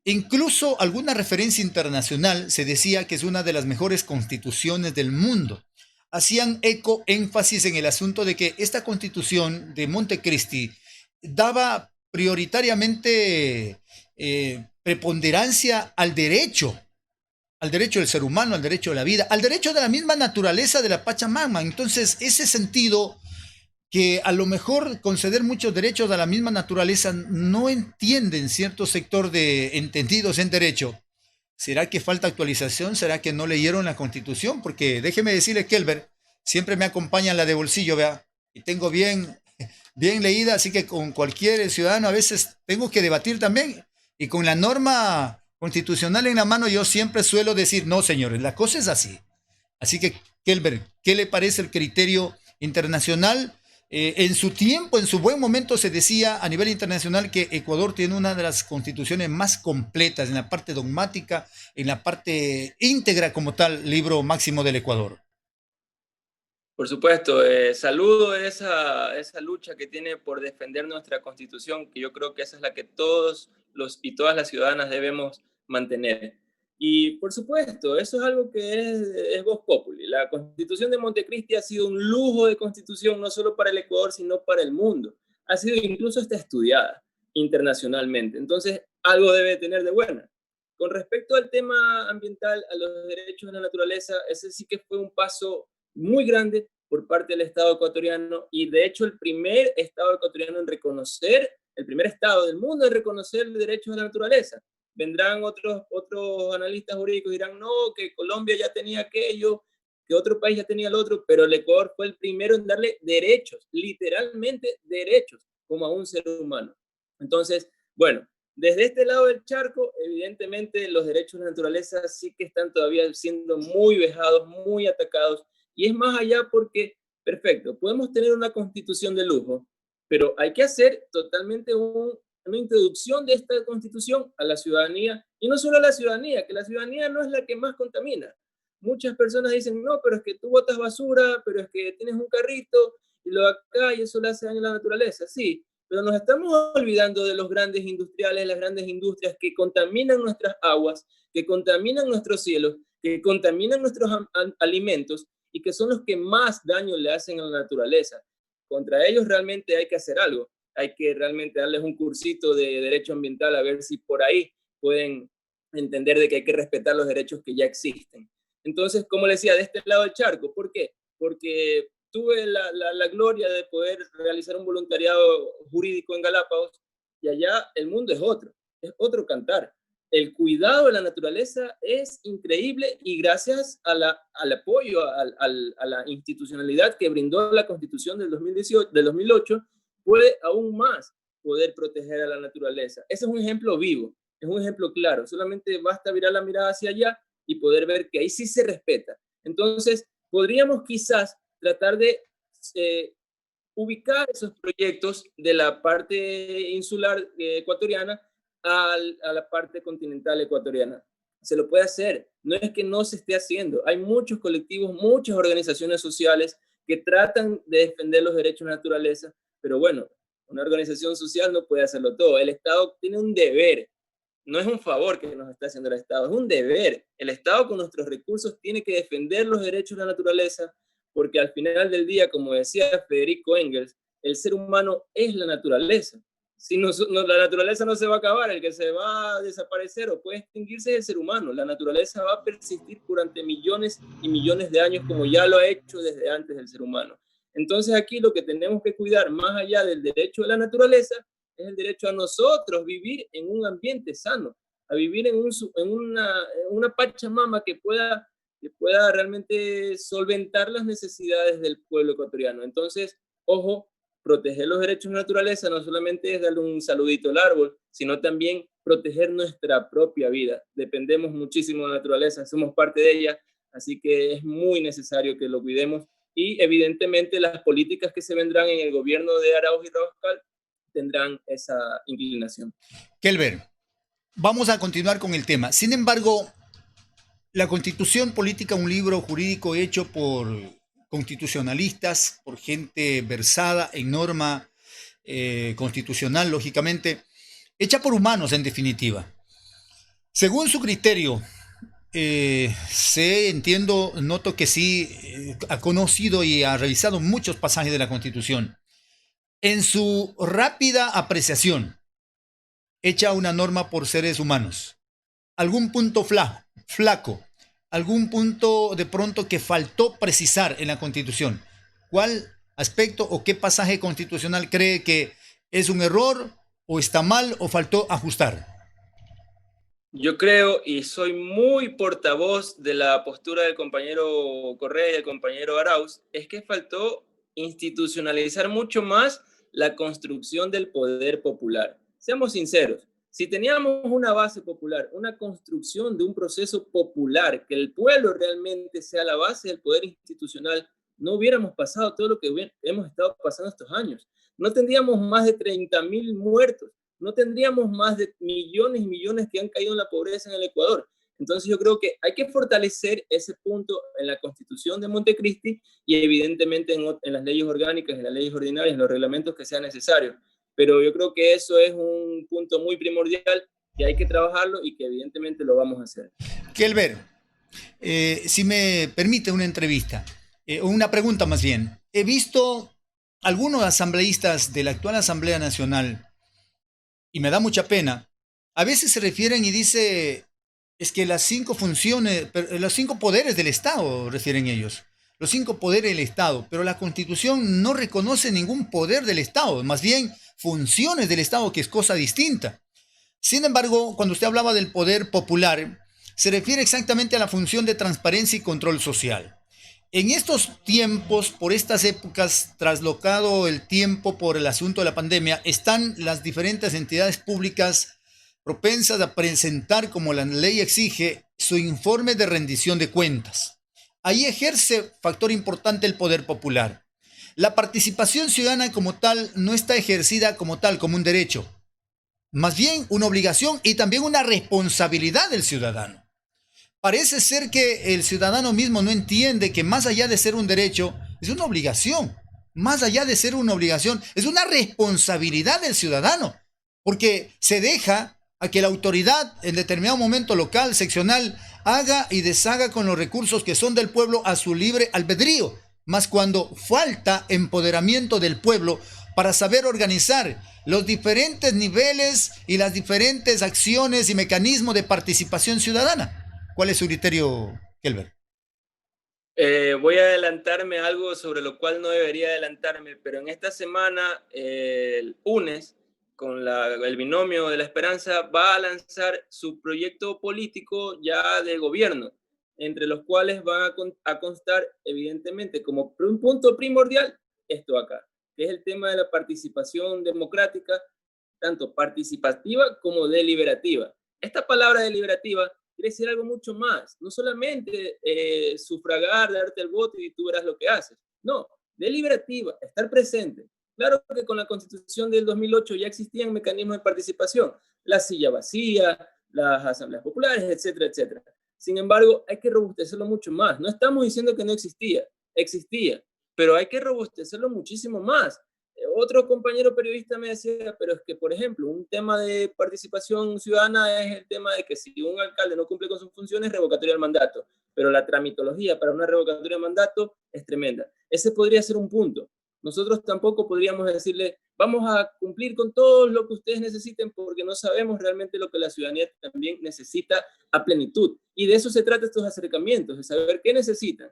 Incluso alguna referencia internacional se decía que es una de las mejores constituciones del mundo. Hacían eco, énfasis en el asunto de que esta constitución de Montecristi daba prioritariamente preponderancia al derecho del ser humano, al derecho de la vida, al derecho de la misma naturaleza de la Pachamama. Entonces, ese sentido que a lo mejor conceder muchos derechos a la misma naturaleza no entienden cierto sector de entendidos en derecho. ¿Será que falta actualización? ¿Será que no leyeron la Constitución? Porque déjeme decirle, Kelber, siempre me acompaña la de bolsillo, vea, y tengo bien leída, así que con cualquier ciudadano a veces tengo que debatir también, y con la norma constitucional en la mano yo siempre suelo decir, no señores, la cosa es así. Así que, Kelber, ¿qué le parece el criterio internacional? En su tiempo, en su buen momento, se decía a nivel internacional que Ecuador tiene una de las constituciones más completas en la parte dogmática, en la parte íntegra como tal, libro máximo del Ecuador. Por supuesto, saludo esa lucha que tiene por defender nuestra Constitución, que yo creo que esa es la que todos los y todas las ciudadanas debemos mantener. Y por supuesto, eso es algo que es vox populi. La Constitución de Montecristi ha sido un lujo de constitución, no solo para el Ecuador, sino para el mundo. Ha sido incluso hasta estudiada internacionalmente. Entonces, algo debe tener de buena. Con respecto al tema ambiental, a los derechos de la naturaleza, ese sí que fue un paso muy grande por parte del Estado ecuatoriano, y de hecho el primer Estado ecuatoriano en reconocer, el primer Estado del mundo en reconocer los derechos de la naturaleza. Vendrán otros analistas jurídicos y dirán, no, que Colombia ya tenía aquello, que otro país ya tenía el otro, pero el Ecuador fue el primero en darle derechos, literalmente derechos, como a un ser humano. Entonces, bueno, desde este lado del charco, evidentemente los derechos de la naturaleza sí que están todavía siendo muy vejados, muy atacados, y es más allá porque, perfecto, podemos tener una constitución de lujo, pero hay que hacer totalmente una introducción de esta constitución a la ciudadanía, y no solo a la ciudadanía, que la ciudadanía no es la que más contamina. Muchas personas dicen, no, pero es que tú botas basura, pero es que tienes un carrito y lo acá y eso le hace daño a la naturaleza. Sí, pero nos estamos olvidando de los grandes industriales, las grandes industrias que contaminan nuestras aguas, que contaminan nuestros cielos, que contaminan nuestros alimentos y que son los que más daño le hacen a la naturaleza. Contra ellos realmente hay que hacer algo. Hay que realmente darles un cursito de derecho ambiental a ver si por ahí pueden entender de que hay que respetar los derechos que ya existen. Entonces, como les decía, de este lado del charco, ¿por qué? Porque tuve la gloria de poder realizar un voluntariado jurídico en Galápagos y allá el mundo es otro cantar. El cuidado de la naturaleza es increíble y gracias al apoyo, a la institucionalidad que brindó la Constitución del 2018, del 2008, puede aún más poder proteger a la naturaleza. Ese es un ejemplo vivo, es un ejemplo claro. Solamente basta virar la mirada hacia allá y poder ver que ahí sí se respeta. Entonces, podríamos quizás tratar de ubicar esos proyectos de la parte insular ecuatoriana a la parte continental ecuatoriana. Se lo puede hacer, no es que no se esté haciendo. Hay muchos colectivos, muchas organizaciones sociales que tratan de defender los derechos de la naturaleza, pero bueno, una organización social no puede hacerlo todo. El Estado tiene un deber, no es un favor que nos está haciendo el Estado, es un deber. El Estado con nuestros recursos tiene que defender los derechos de la naturaleza, porque al final del día, como decía Federico Engels, el ser humano es la naturaleza. Si la naturaleza no se va a acabar, el que se va a desaparecer o puede extinguirse es el ser humano. La naturaleza va a persistir durante millones y millones de años, como ya lo ha hecho desde antes del ser humano. Entonces aquí lo que tenemos que cuidar, más allá del derecho de la naturaleza, es el derecho a nosotros vivir en un ambiente sano, a vivir en una Pachamama que pueda realmente solventar las necesidades del pueblo ecuatoriano. Entonces, ojo, proteger los derechos de la naturaleza no solamente es darle un saludito al árbol, sino también proteger nuestra propia vida. Dependemos muchísimo de la naturaleza, somos parte de ella, así que es muy necesario que lo cuidemos y evidentemente las políticas que se vendrán en el gobierno de Arauz y Rabascal tendrán esa inclinación. Kelber, vamos a continuar con el tema. Sin embargo, la Constitución Política, un libro jurídico hecho por constitucionalistas, por gente versada en norma constitucional, lógicamente, hecha por humanos en definitiva. Según su criterio, noto que sí ha conocido y ha revisado muchos pasajes de la Constitución. En su rápida apreciación, hecha una norma por seres humanos, algún punto flaco, algún punto de pronto que faltó precisar en la Constitución. ¿Cuál aspecto o qué pasaje constitucional cree que es un error o está mal o faltó ajustar? Yo creo, y soy muy portavoz de la postura del compañero Correa y del compañero Arauz, es que faltó institucionalizar mucho más la construcción del poder popular. Seamos sinceros, si teníamos una base popular, una construcción de un proceso popular, que el pueblo realmente sea la base del poder institucional, no hubiéramos pasado todo lo que hemos estado pasando estos años. No tendríamos más de 30.000 muertos, no tendríamos más de millones y millones que han caído en la pobreza en el Ecuador. Entonces yo creo que hay que fortalecer ese punto en la Constitución de Montecristi y evidentemente en las leyes orgánicas, en las leyes ordinarias, en los reglamentos que sean necesarios. Pero yo creo que eso es un punto muy primordial que hay que trabajarlo y que evidentemente lo vamos a hacer. Kelber, si me permite una entrevista, una pregunta más bien. He visto algunos asambleístas de la actual Asamblea Nacional, y me da mucha pena, A veces se refieren y dice, es que las 5 funciones, los 5 poderes del Estado, refieren ellos. Los 5 poderes del Estado, pero la Constitución no reconoce ningún poder del Estado, más bien funciones del Estado, que es cosa distinta. Sin embargo, cuando usted hablaba del poder popular, se refiere exactamente a la función de transparencia y control social. En estos tiempos, por estas épocas, traslocado el tiempo por el asunto de la pandemia, están las diferentes entidades públicas propensas a presentar, como la ley exige, su informe de rendición de cuentas. Ahí ejerce factor importante el poder popular. La participación ciudadana como tal no está ejercida como tal, como un derecho, más bien una obligación y también una responsabilidad del ciudadano. Parece ser que el ciudadano mismo no entiende que más allá de ser un derecho, es una obligación. Más allá de ser una obligación, es una responsabilidad del ciudadano, porque se deja a que la autoridad en determinado momento local, seccional, haga y deshaga con los recursos que son del pueblo a su libre albedrío, más cuando falta empoderamiento del pueblo para saber organizar los diferentes niveles y las diferentes acciones y mecanismos de participación ciudadana. ¿Cuál es su criterio, Kelber? Voy a adelantarme a algo sobre lo cual no debería adelantarme, pero en esta semana el UNES, con el binomio de la esperanza, va a lanzar su proyecto político ya de gobierno, entre los cuales van a constar, evidentemente, como un punto primordial, esto acá, que es el tema de la participación democrática, tanto participativa como deliberativa. Esta palabra deliberativa quiere decir algo mucho más, no solamente sufragar, darte el voto y tú verás lo que haces. No, deliberativa, estar presente. Claro que con la Constitución del 2008 ya existían mecanismos de participación, la silla vacía, las asambleas populares, etcétera, etcétera. Sin embargo, hay que robustecerlo mucho más. No estamos diciendo que no existía, existía, pero hay que robustecerlo muchísimo más. Otro compañero periodista me decía, pero es que, por ejemplo, un tema de participación ciudadana es el tema de que si un alcalde no cumple con sus funciones, revocatoria del mandato, pero la tramitología para una revocatoria de mandato es tremenda. Ese podría ser un punto. Nosotros tampoco podríamos decirle, vamos a cumplir con todo lo que ustedes necesiten, porque no sabemos realmente lo que la ciudadanía también necesita a plenitud. Y de eso se trata estos acercamientos, de saber qué necesitan.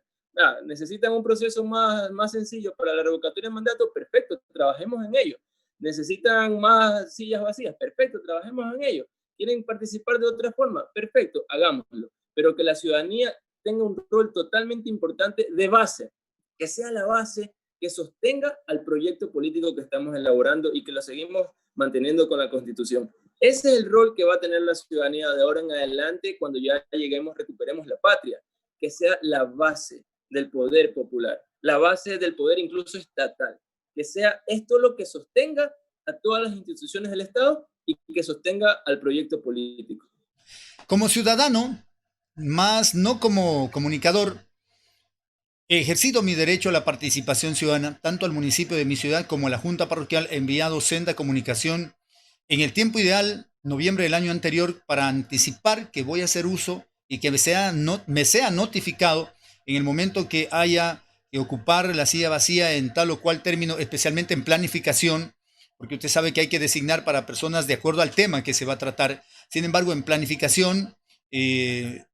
Necesitan un proceso más sencillo para la revocatoria de mandato, perfecto, trabajemos en ello. Necesitan más sillas vacías, perfecto, trabajemos en ello. ¿Quieren participar de otra forma? Perfecto, hagámoslo. Pero que la ciudadanía tenga un rol totalmente importante de base, que sea la base que sostenga al proyecto político que estamos elaborando y que lo seguimos manteniendo con la Constitución. Ese es el rol que va a tener la ciudadanía de ahora en adelante cuando ya lleguemos, recuperemos la patria, que sea la base del poder popular, la base del poder incluso estatal, que sea esto lo que sostenga a todas las instituciones del Estado y que sostenga al proyecto político. Como ciudadano, más no como comunicador, he ejercido mi derecho a la participación ciudadana, tanto al municipio de mi ciudad como a la Junta Parroquial. He enviado senda comunicación en el tiempo ideal, noviembre del año anterior, para anticipar que voy a hacer uso y que me sea notificado en el momento que haya que ocupar la silla vacía en tal o cual término, especialmente en planificación, porque usted sabe que hay que designar para personas de acuerdo al tema que se va a tratar. Sin embargo, en planificación,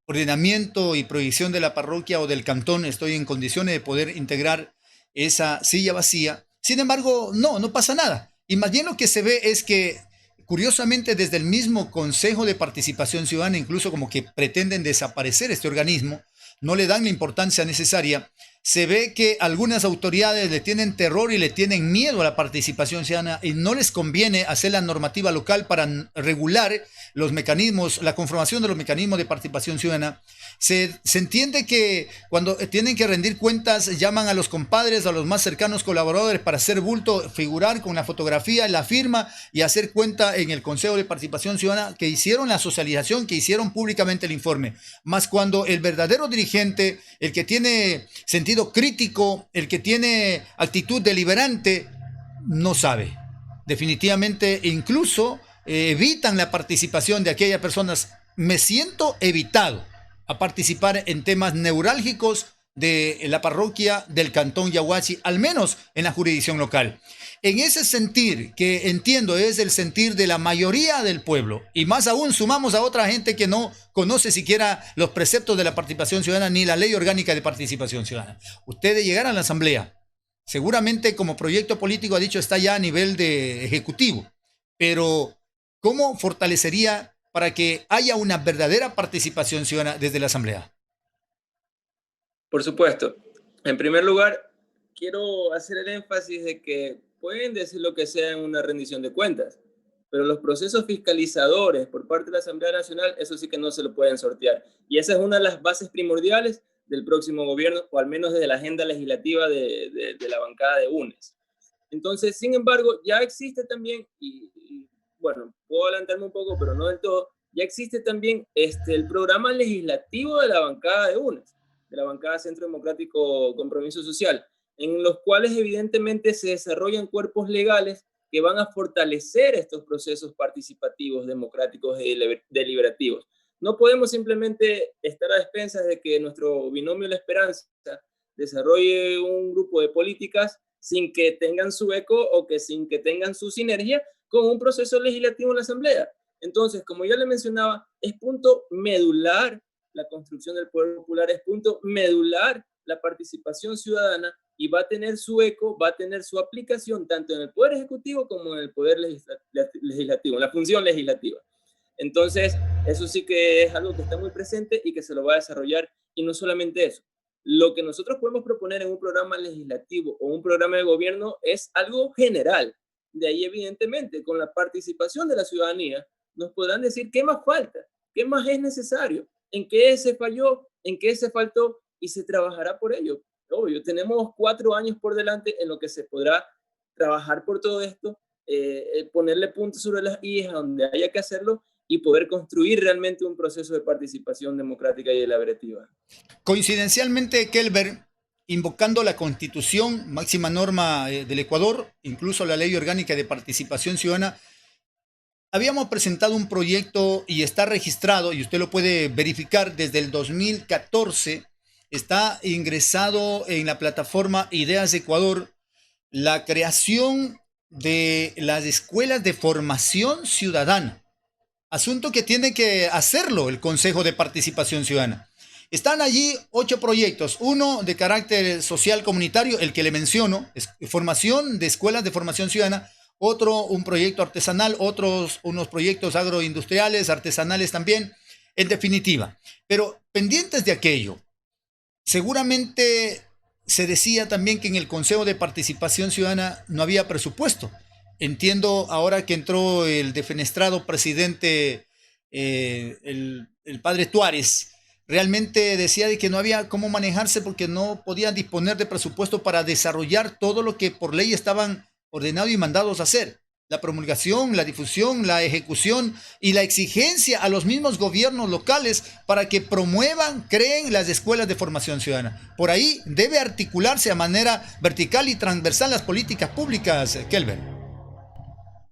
ordenamiento y proyección de la parroquia o del cantón, estoy en condiciones de poder integrar esa silla vacía. Sin embargo, no pasa nada. Y más bien lo que se ve es que, curiosamente, desde el mismo Consejo de Participación Ciudadana, incluso como que pretenden desaparecer este organismo, no le dan la importancia necesaria. Se ve que algunas autoridades le tienen terror y le tienen miedo a la participación ciudadana y no les conviene hacer la normativa local para regular los mecanismos, la conformación de los mecanismos de participación ciudadana. Se entiende que cuando tienen que rendir cuentas llaman a los compadres, a los más cercanos colaboradores para hacer bulto, figurar con la fotografía, la firma y hacer cuenta en el Consejo de Participación Ciudadana que hicieron la socialización, que hicieron públicamente el informe. Más cuando el verdadero dirigente, el que tiene sentido crítico, el que tiene actitud deliberante, no sabe. Definitivamente, incluso evitan la participación de aquellas personas. Me siento evitado a participar en temas neurálgicos de la parroquia del Cantón Yaguachi, al menos en la jurisdicción local. En ese sentir, que entiendo es el sentir de la mayoría del pueblo, y más aún sumamos a otra gente que no conoce siquiera los preceptos de la participación ciudadana ni la ley orgánica de participación ciudadana. Ustedes llegaron a la asamblea, seguramente como proyecto político ha dicho está ya a nivel de ejecutivo, pero ¿cómo fortalecería para que haya una verdadera participación ciudadana desde la asamblea? Por supuesto. En primer lugar, quiero hacer el énfasis de que pueden decir lo que sea en una rendición de cuentas, pero los procesos fiscalizadores por parte de la Asamblea Nacional, eso sí que no se lo pueden sortear. Y esa es una de las bases primordiales del próximo gobierno, o al menos desde la agenda legislativa de la bancada de UNES. Entonces, sin embargo, ya existe también, bueno, puedo adelantarme un poco, pero no del todo, ya existe también el programa legislativo de la bancada de UNES, de la bancada Centro Democrático Compromiso Social, en los cuales evidentemente se desarrollan cuerpos legales que van a fortalecer estos procesos participativos, democráticos y deliberativos. No podemos simplemente estar a expensas de que nuestro binomio La Esperanza desarrolle un grupo de políticas sin que tengan su eco o que sin que tengan su sinergia con un proceso legislativo en la Asamblea. Entonces, como ya le mencionaba, es punto medular la construcción del poder popular, es punto medular la participación ciudadana y va a tener su eco, va a tener su aplicación tanto en el poder ejecutivo como en el poder legislativo, en la función legislativa. Entonces, eso sí que es algo que está muy presente y que se lo va a desarrollar. Y no solamente eso, lo que nosotros podemos proponer en un programa legislativo o un programa de gobierno es algo general. De ahí, evidentemente, con la participación de la ciudadanía, nos podrán decir qué más falta, qué más es necesario, en qué se falló, en qué se faltó, y se trabajará por ello. Obvio, tenemos 4 años por delante en lo que se podrá trabajar por todo esto, ponerle puntos sobre las íes a donde haya que hacerlo y poder construir realmente un proceso de participación democrática y deliberativa. Coincidencialmente, Kelber, invocando la Constitución, máxima norma del Ecuador, incluso la Ley Orgánica de Participación Ciudadana, habíamos presentado un proyecto y está registrado, y usted lo puede verificar desde el 2014, está ingresado en la plataforma Ideas de Ecuador, la creación de las escuelas de formación ciudadana, asunto que tiene que hacerlo el Consejo de Participación Ciudadana. Están allí 8 proyectos, uno de carácter social comunitario, el que le menciono, es formación de escuelas de formación ciudadana, otro un proyecto artesanal, otros unos proyectos agroindustriales, artesanales también, en definitiva. Pero pendientes de aquello, seguramente se decía también que en el Consejo de Participación Ciudadana no había presupuesto. Entiendo ahora que entró el defenestrado presidente, el padre Tuárez, realmente decía de que no había cómo manejarse porque no podían disponer de presupuesto para desarrollar todo lo que por ley estaban ordenados y mandados a hacer. La promulgación, la difusión, la ejecución y la exigencia a los mismos gobiernos locales para que promuevan, creen las escuelas de formación ciudadana. Por ahí debe articularse a manera vertical y transversal las políticas públicas, Kelber.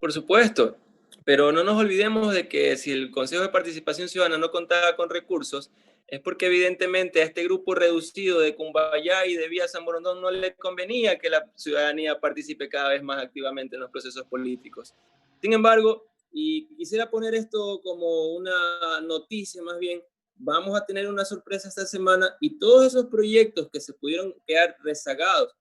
Por supuesto, pero no nos olvidemos de que si el Consejo de Participación Ciudadana no contaba con recursos, es porque evidentemente a este grupo reducido de Cumbayá y de Vía San Borondón no le convenía que la ciudadanía participe cada vez más activamente en los procesos políticos. Sin embargo, y quisiera poner esto como una noticia más bien, vamos a tener una sorpresa esta semana y todos esos proyectos que se pudieron quedar rezagados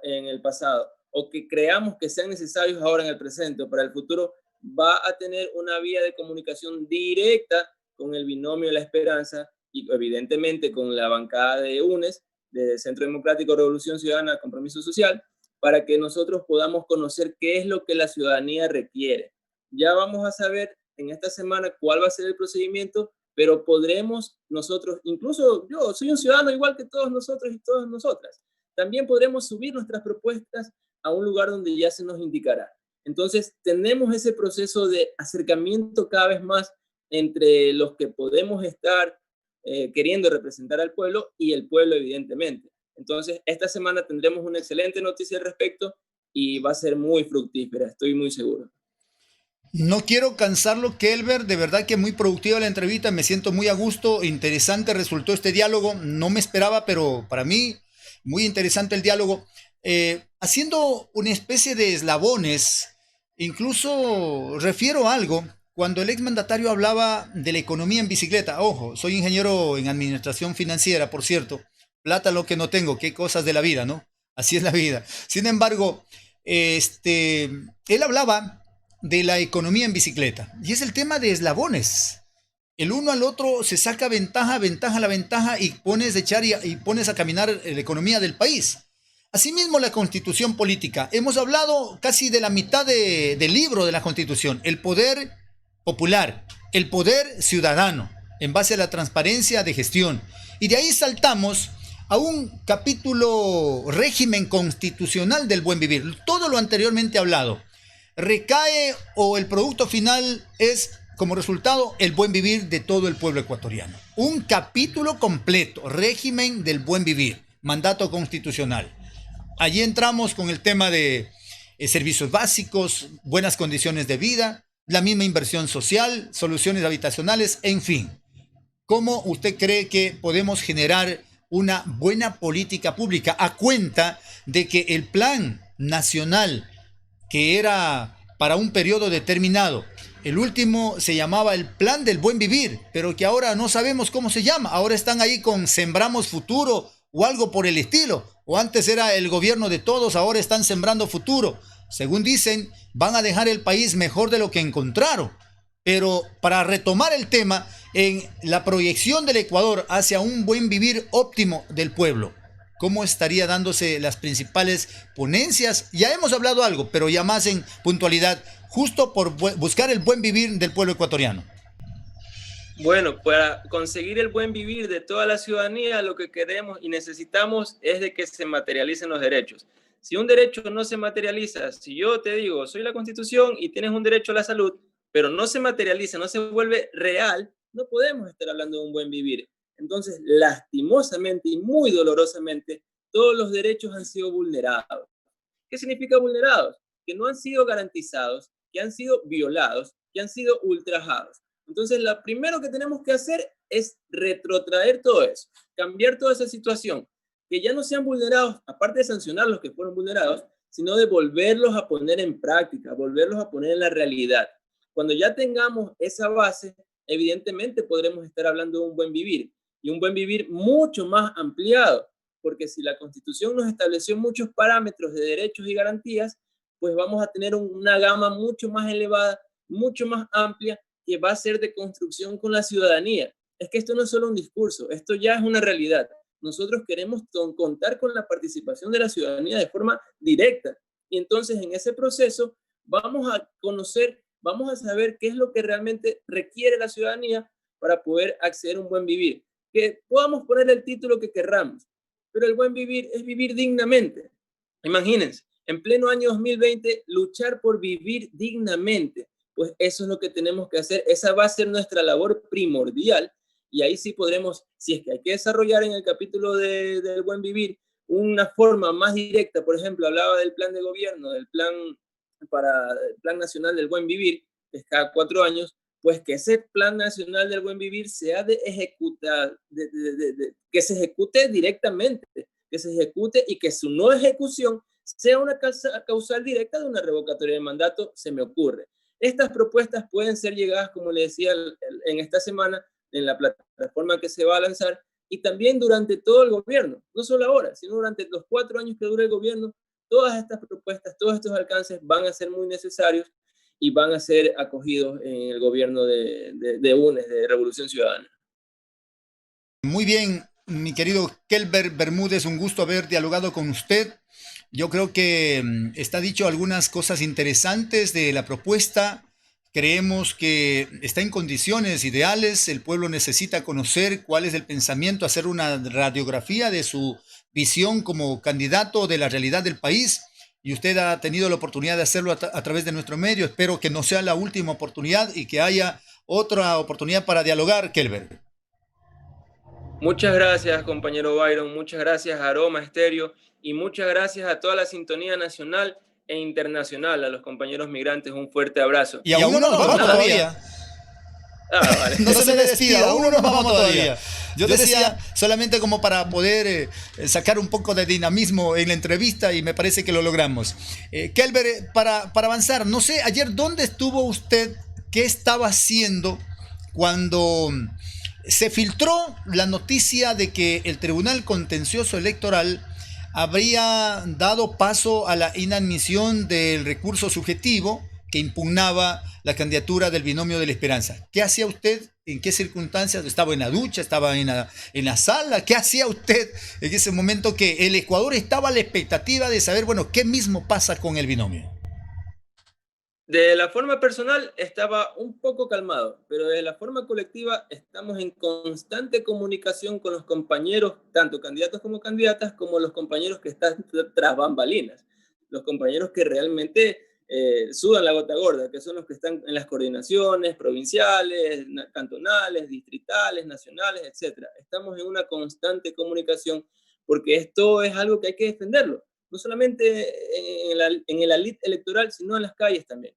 en el pasado o que creamos que sean necesarios ahora en el presente o para el futuro, va a tener una vía de comunicación directa con el binomio de La Esperanza y evidentemente con la bancada de UNES, de Centro Democrático Revolución Ciudadana Compromiso Social, para que nosotros podamos conocer qué es lo que la ciudadanía requiere. Ya vamos a saber en esta semana cuál va a ser el procedimiento, pero podremos nosotros, incluso yo soy un ciudadano igual que todos nosotros y todas nosotras, también podremos subir nuestras propuestas a un lugar donde ya se nos indicará. Entonces, tenemos ese proceso de acercamiento cada vez más entre los que podemos estar queriendo representar al pueblo y el pueblo, evidentemente. Entonces, esta semana tendremos una excelente noticia al respecto y va a ser muy fructífera, estoy muy seguro. No quiero cansarlo, Kelber, de verdad que muy productiva la entrevista, me siento muy a gusto, interesante resultó este diálogo, no me esperaba, pero para mí muy interesante el diálogo. haciendo una especie de eslabones. Incluso refiero algo cuando el exmandatario hablaba de la economía en bicicleta. Ojo, soy ingeniero en administración financiera, por cierto. Plata lo que no tengo, qué cosas de la vida, ¿no? Así es la vida. Sin embargo, él hablaba de la economía en bicicleta y es el tema de eslabones. El uno al otro se saca ventaja, ventaja la ventaja y pones a echar y pones a caminar la economía del país. Asimismo, la constitución política. Hemos hablado casi de la mitad del libro de la constitución. El poder popular, el poder ciudadano, en base a la transparencia de gestión. Y de ahí saltamos a un capítulo régimen constitucional del buen vivir. Todo lo anteriormente hablado recae o el producto final es como resultado el buen vivir de todo el pueblo ecuatoriano. Un capítulo completo, régimen del buen vivir, mandato constitucional. Allí entramos con el tema de servicios básicos, buenas condiciones de vida, la misma inversión social, soluciones habitacionales, en fin. ¿Cómo usted cree que podemos generar una buena política pública a cuenta de que el plan nacional, que era para un periodo determinado, el último se llamaba el Plan del Buen Vivir, pero que ahora no sabemos cómo se llama? Ahora están ahí con Sembramos Futuro o algo por el estilo. O antes era el gobierno de todos, ahora están sembrando futuro. Según dicen, van a dejar el país mejor de lo que encontraron. Pero para retomar el tema, en la proyección del Ecuador hacia un buen vivir óptimo del pueblo, ¿cómo estaría dándose las principales ponencias? Ya hemos hablado algo, pero ya más en puntualidad, justo por buscar el buen vivir del pueblo ecuatoriano. Bueno, para conseguir el buen vivir de toda la ciudadanía, lo que queremos y necesitamos es de que se materialicen los derechos. Si un derecho no se materializa, si yo te digo, soy la Constitución y tienes un derecho a la salud, pero no se materializa, no se vuelve real, no podemos estar hablando de un buen vivir. Entonces, lastimosamente y muy dolorosamente, todos los derechos han sido vulnerados. ¿Qué significa vulnerados? Que no han sido garantizados, que han sido violados, que han sido ultrajados. Entonces, lo primero que tenemos que hacer es retrotraer todo eso, cambiar toda esa situación, que ya no sean vulnerados, aparte de sancionar los que fueron vulnerados, sino de volverlos a poner en práctica, volverlos a poner en la realidad. Cuando ya tengamos esa base, evidentemente podremos estar hablando de un buen vivir, y un buen vivir mucho más ampliado, porque si la Constitución nos estableció muchos parámetros de derechos y garantías, pues vamos a tener una gama mucho más elevada, mucho más amplia, que va a ser de construcción con la ciudadanía. Es que esto no es solo un discurso, esto ya es una realidad. Nosotros queremos contar con la participación de la ciudadanía de forma directa. Y entonces en ese proceso vamos a conocer, vamos a saber qué es lo que realmente requiere la ciudadanía para poder acceder a un buen vivir. Que podamos poner el título que querramos, pero el buen vivir es vivir dignamente. Imagínense, en pleno año 2020, luchar por vivir dignamente. Pues eso es lo que tenemos que hacer. Esa va a ser nuestra labor primordial y ahí sí podremos, si es que hay que desarrollar en el capítulo del buen vivir una forma más directa. Por ejemplo, hablaba del plan de gobierno, del plan nacional del buen vivir, que es cada 4 años, pues que ese plan nacional del buen vivir sea de ejecutar, que se ejecute directamente, que se ejecute y que su no ejecución sea una causal directa de una revocatoria de mandato, se me ocurre. Estas propuestas pueden ser llegadas, como le decía, en esta semana, en la plataforma que se va a lanzar, y también durante todo el gobierno, no solo ahora, sino durante los 4 años que dure el gobierno. Todas estas propuestas, todos estos alcances van a ser muy necesarios y van a ser acogidos en el gobierno de UNES, de Revolución Ciudadana. Muy bien, mi querido Kelber Bermúdez, un gusto haber dialogado con usted. Yo creo que está dicho algunas cosas interesantes de la propuesta. Creemos que está en condiciones ideales. El pueblo necesita conocer cuál es el pensamiento, hacer una radiografía de su visión como candidato de la realidad del país. Y usted ha tenido la oportunidad de hacerlo a través de nuestro medio. Espero que no sea la última oportunidad y que haya otra oportunidad para dialogar, Kelber. Muchas gracias, compañero Byron. Muchas gracias a Aroma Estéreo. Y muchas gracias a toda la sintonía nacional e internacional, a los compañeros migrantes, un fuerte abrazo. Y aún no nos vamos todavía. Vale. No se me despida, aún no nos vamos todavía. Yo decía solamente como para poder sacar un poco de dinamismo en la entrevista y me parece que lo logramos. Kelber, para avanzar, no sé, ayer dónde estuvo usted, qué estaba haciendo cuando se filtró la noticia de que el Tribunal Contencioso Electoral habría dado paso a la inadmisión del recurso subjetivo que impugnaba la candidatura del Binomio de la Esperanza. ¿Qué hacía usted? ¿En qué circunstancias? ¿Estaba en la ducha? ¿Estaba en la sala? ¿Qué hacía usted en ese momento que el Ecuador estaba a la expectativa de saber, bueno, qué mismo pasa con el binomio? De la forma personal estaba un poco calmado, pero de la forma colectiva estamos en constante comunicación con los compañeros, tanto candidatos como candidatas, como los compañeros que están tras bambalinas, los compañeros que realmente sudan la gota gorda, que son los que están en las coordinaciones provinciales, cantonales, distritales, nacionales, etc. Estamos en una constante comunicación porque esto es algo que hay que defenderlo no solamente en el elite electoral, sino en las calles también.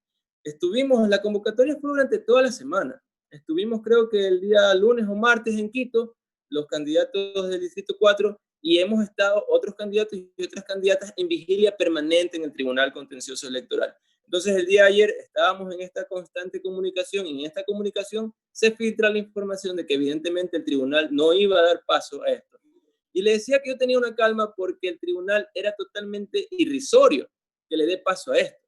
La convocatoria fue durante toda la semana. Estuvimos creo que el día lunes o martes en Quito, los candidatos del Distrito 4, y hemos estado otros candidatos y otras candidatas en vigilia permanente en el Tribunal Contencioso Electoral. Entonces el día de ayer estábamos en esta constante comunicación y en esta comunicación se filtra la información de que evidentemente el tribunal no iba a dar paso a esto. Y le decía que yo tenía una calma porque el tribunal era totalmente irrisorio que le dé paso a esto.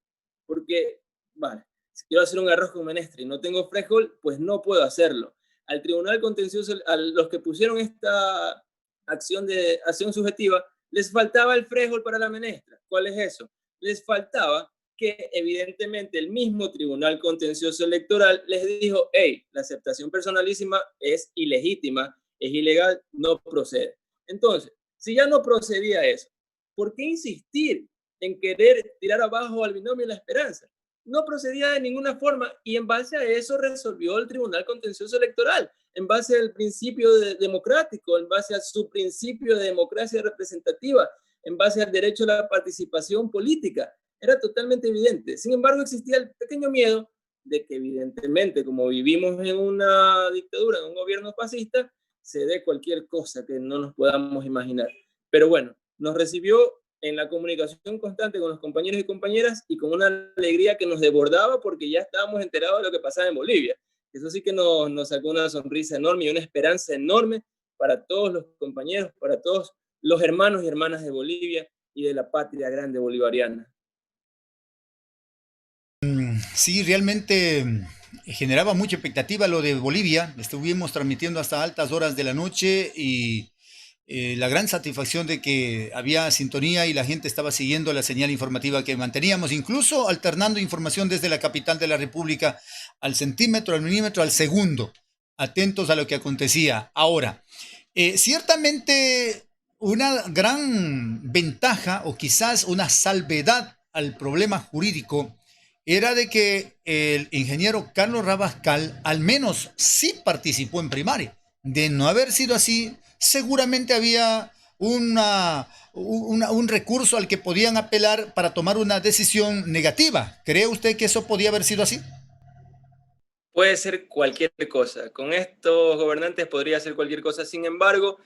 Porque, vale, si quiero hacer un arroz con menestra y no tengo frijol, pues no puedo hacerlo. Al tribunal contencioso, a los que pusieron esta acción subjetiva, les faltaba el frijol para la menestra. ¿Cuál es eso? Les faltaba que evidentemente el mismo Tribunal Contencioso Electoral les dijo, hey, la aceptación personalísima es ilegítima, es ilegal, no procede. Entonces, si ya no procedía eso, ¿por qué insistir en querer tirar abajo al binomio de la esperanza? No procedía de ninguna forma y en base a eso resolvió el Tribunal Contencioso Electoral, en base al principio democrático, en base a su principio de democracia representativa, en base al derecho a la participación política. Era totalmente evidente. Sin embargo, existía el pequeño miedo de que evidentemente, como vivimos en una dictadura, en un gobierno fascista, se dé cualquier cosa que no nos podamos imaginar. Pero bueno, nos recibió en la comunicación constante con los compañeros y compañeras y con una alegría que nos desbordaba porque ya estábamos enterados de lo que pasaba en Bolivia. Eso sí que nos sacó una sonrisa enorme y una esperanza enorme para todos los compañeros, para todos los hermanos y hermanas de Bolivia y de la patria grande bolivariana. Sí, realmente generaba mucha expectativa lo de Bolivia. Estuvimos transmitiendo hasta altas horas de la noche y la gran satisfacción de que había sintonía y la gente estaba siguiendo la señal informativa que manteníamos, incluso alternando información desde la capital de la República al centímetro, al milímetro, al segundo, atentos a lo que acontecía. Ahora, ciertamente una gran ventaja o quizás una salvedad al problema jurídico era de que el ingeniero Carlos Rabascal al menos sí participó en primaria. De no haber sido así, seguramente había un recurso al que podían apelar para tomar una decisión negativa. ¿Cree usted que eso podía haber sido así? Puede ser cualquier cosa. Con estos gobernantes podría ser cualquier cosa. Sin embargo,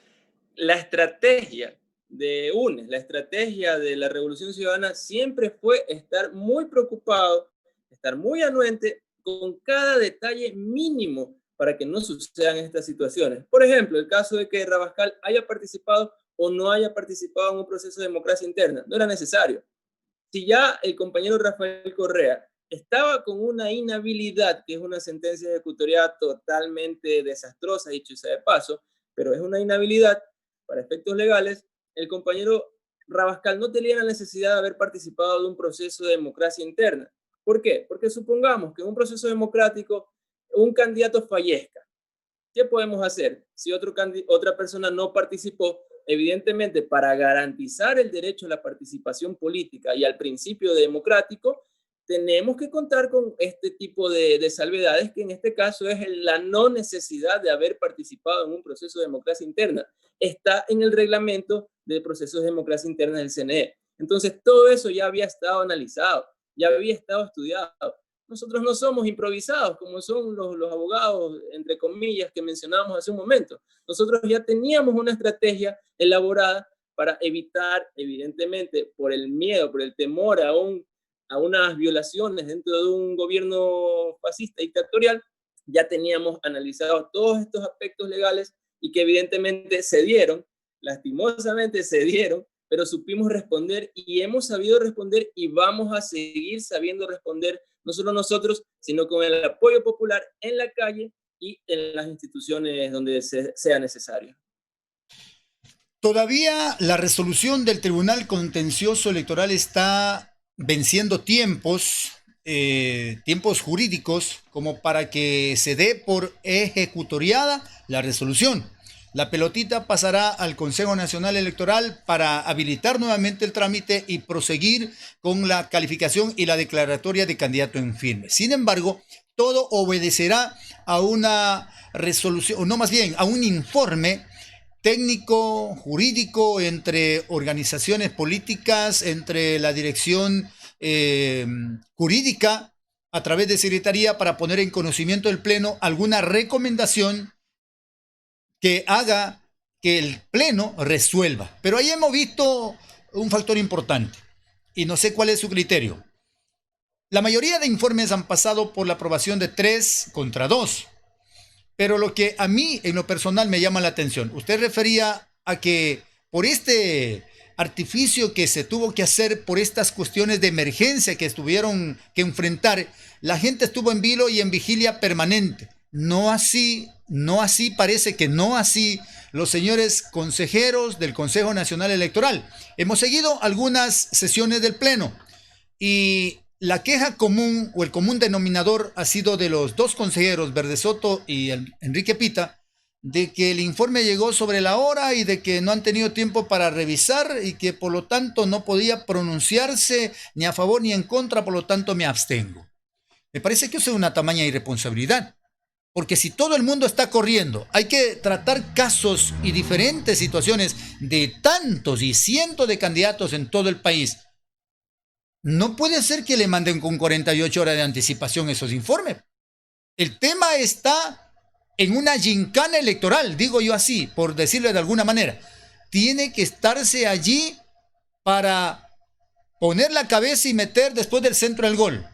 la estrategia de UNES, la estrategia de la Revolución Ciudadana siempre fue estar muy preocupado, estar muy anuente con cada detalle mínimo para que no sucedan estas situaciones. Por ejemplo, el caso de que Rabascal haya participado o no haya participado en un proceso de democracia interna, no era necesario. Si ya el compañero Rafael Correa estaba con una inhabilidad, que es una sentencia ejecutorial totalmente desastrosa, dicho sea de paso, pero es una inhabilidad para efectos legales, el compañero Rabascal no tenía la necesidad de haber participado de un proceso de democracia interna. ¿Por qué? Porque supongamos que en un proceso democrático un candidato fallezca. ¿Qué podemos hacer? Si otra persona no participó, evidentemente para garantizar el derecho a la participación política y al principio democrático, tenemos que contar con este tipo de salvedades, que en este caso es la no necesidad de haber participado en un proceso de democracia interna. Está en el reglamento de procesos de democracia interna del CNE. Entonces, todo eso ya había estado analizado, ya había estado estudiado. Nosotros no somos improvisados como son los abogados, entre comillas, que mencionábamos hace un momento. Nosotros ya teníamos una estrategia elaborada para evitar, evidentemente, por el miedo, por el temor a unas violaciones dentro de un gobierno fascista dictatorial, ya teníamos analizados todos estos aspectos legales y que evidentemente se dieron, lastimosamente se dieron, pero supimos responder y hemos sabido responder y vamos a seguir sabiendo responder, no solo nosotros, sino con el apoyo popular en la calle y en las instituciones donde sea necesario. Todavía la resolución del Tribunal Contencioso Electoral está venciendo tiempos jurídicos como para que se dé por ejecutoriada la resolución. La pelotita pasará al Consejo Nacional Electoral para habilitar nuevamente el trámite y proseguir con la calificación y la declaratoria de candidato en firme. Sin embargo, todo obedecerá a una resolución, o no, más bien a un informe técnico, jurídico, entre organizaciones políticas, entre la dirección jurídica, a través de Secretaría, para poner en conocimiento del Pleno alguna recomendación que haga que el Pleno resuelva. Pero ahí hemos visto un factor importante, y no sé cuál es su criterio. La mayoría de informes han pasado por la aprobación de 3 contra 2. Pero lo que a mí en lo personal me llama la atención, usted refería a que por este artificio que se tuvo que hacer, por estas cuestiones de emergencia que tuvieron que enfrentar, la gente estuvo en vilo y en vigilia permanente. No así, parece que no así los señores consejeros del Consejo Nacional Electoral. Hemos seguido algunas sesiones del Pleno y la queja común o el común denominador ha sido de los 2 consejeros, Verde Soto y Enrique Pita, de que el informe llegó sobre la hora y de que no han tenido tiempo para revisar y que por lo tanto no podía pronunciarse ni a favor ni en contra, por lo tanto me abstengo. Me parece que eso es una tamaña irresponsabilidad, porque si todo el mundo está corriendo, hay que tratar casos y diferentes situaciones de tantos y cientos de candidatos en todo el país. No puede ser que le manden con 48 horas de anticipación esos informes. El tema está en una gincana electoral, digo yo así, por decirlo de alguna manera. Tiene que estarse allí para poner la cabeza y meter después del centro el gol.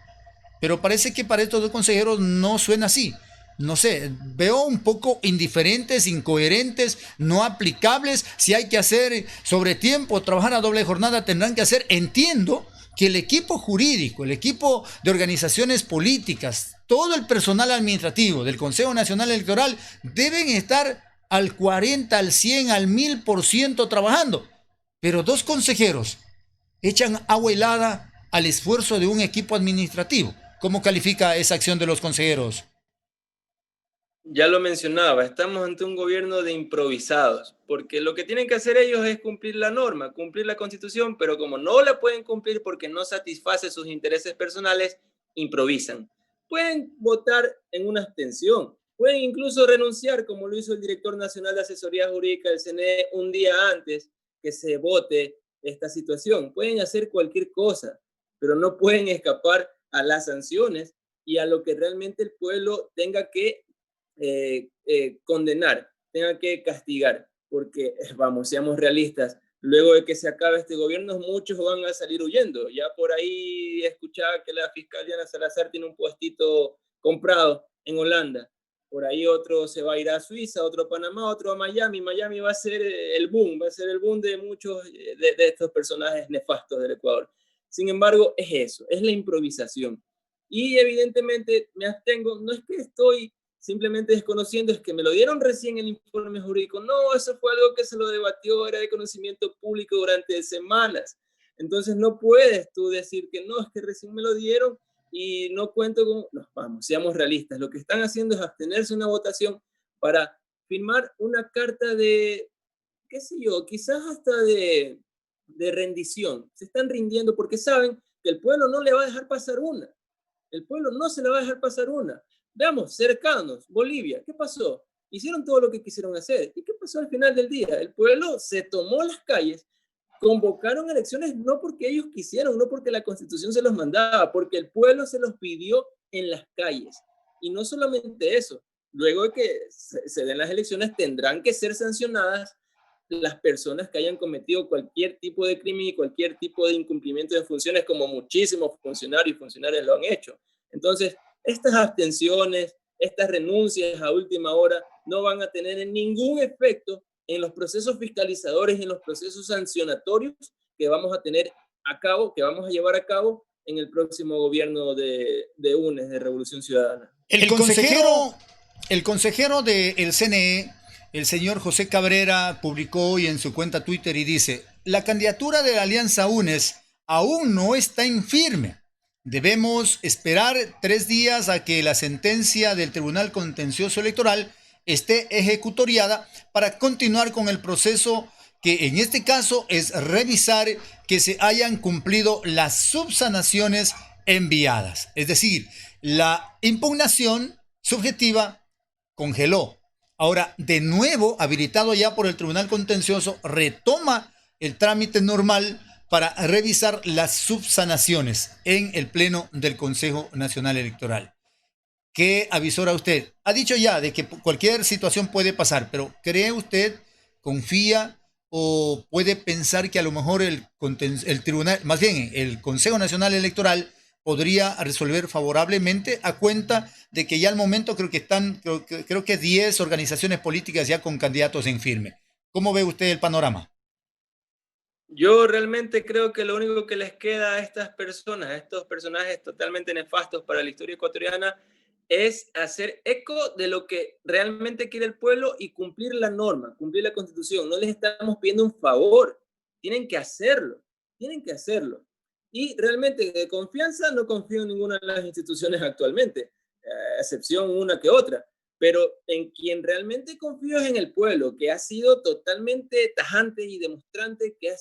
Pero parece que para estos 2 consejeros no suena así. No sé, veo un poco indiferentes, incoherentes, no aplicables. Si hay que hacer sobre tiempo, trabajar a doble jornada, tendrán que hacer. Entiendo que el equipo jurídico, el equipo de organizaciones políticas, todo el personal administrativo del Consejo Nacional Electoral deben estar al 40, al 100, al 1000% trabajando. Pero 2 consejeros echan agua helada al esfuerzo de un equipo administrativo. ¿Cómo califica esa acción de los consejeros? Ya lo mencionaba, estamos ante un gobierno de improvisados, porque lo que tienen que hacer ellos es cumplir la norma, cumplir la Constitución, pero como no la pueden cumplir porque no satisface sus intereses personales, improvisan. Pueden votar en una abstención, pueden incluso renunciar, como lo hizo el director nacional de asesoría jurídica del CNE un día antes que se vote esta situación. Pueden hacer cualquier cosa, pero no pueden escapar a las sanciones y a lo que realmente el pueblo tenga que condenar, tenga que castigar, porque vamos, seamos realistas, luego de que se acabe este gobierno, muchos van a salir huyendo. Ya por ahí escuchaba que la fiscal Diana Salazar tiene un puestito comprado en Holanda. Por ahí otro se va a ir a Suiza, otro a Panamá, otro a Miami. Miami va a ser el boom, va a ser el boom de muchos de estos personajes nefastos del Ecuador. Sin embargo, es eso, es la improvisación. Y evidentemente me abstengo, no es que estoy simplemente desconociendo, es que me lo dieron recién el informe jurídico. No, eso fue algo que se lo debatió, era de conocimiento público durante semanas. Entonces no puedes tú decir que no, es que recién me lo dieron y no cuento con... No, vamos, seamos realistas. Lo que están haciendo es abstenerse una votación para firmar una carta de, qué sé yo, quizás hasta de rendición. Se están rindiendo porque saben que el pueblo no le va a dejar pasar una. El pueblo no se le va a dejar pasar una. Veamos, cercanos, Bolivia, ¿qué pasó? Hicieron todo lo que quisieron hacer. ¿Y qué pasó al final del día? El pueblo se tomó las calles, convocaron elecciones no porque ellos quisieron, no porque la Constitución se los mandaba, porque el pueblo se los pidió en las calles. Y no solamente eso, luego de que se den las elecciones tendrán que ser sancionadas las personas que hayan cometido cualquier tipo de crimen y cualquier tipo de incumplimiento de funciones, como muchísimos funcionarios y funcionarias lo han hecho. Entonces, estas abstenciones, estas renuncias a última hora no van a tener ningún efecto en los procesos fiscalizadores y en los procesos sancionatorios que vamos a tener a cabo, que vamos a llevar a cabo en el próximo gobierno de UNES, de Revolución Ciudadana. El consejero del CNE, el señor José Cabrera, publicó hoy en su cuenta Twitter y dice: la candidatura de la Alianza UNES aún no está en firme. Debemos esperar 3 días a que la sentencia del Tribunal Contencioso Electoral esté ejecutoriada para continuar con el proceso, que en este caso es revisar que se hayan cumplido las subsanaciones enviadas. Es decir, la impugnación subjetiva congeló. Ahora, de nuevo, habilitado ya por el Tribunal Contencioso, retoma el trámite normal para revisar las subsanaciones en el Pleno del Consejo Nacional Electoral. ¿Qué avisora usted? Ha dicho ya de que cualquier situación puede pasar, pero ¿cree usted, confía o puede pensar que a lo mejor el tribunal, más bien el Consejo Nacional Electoral, podría resolver favorablemente, a cuenta de que ya al momento creo que 10 organizaciones políticas ya con candidatos en firme? ¿Cómo ve usted el panorama? Yo realmente creo que lo único que les queda a estas personas, a estos personajes totalmente nefastos para la historia ecuatoriana, es hacer eco de lo que realmente quiere el pueblo y cumplir la norma, cumplir la Constitución. No les estamos pidiendo un favor, tienen que hacerlo, tienen que hacerlo. Y realmente de confianza no confío en ninguna de las instituciones actualmente, a excepción una que otra, pero en quien realmente confío es en el pueblo, que ha sido totalmente tajante y demostrante, que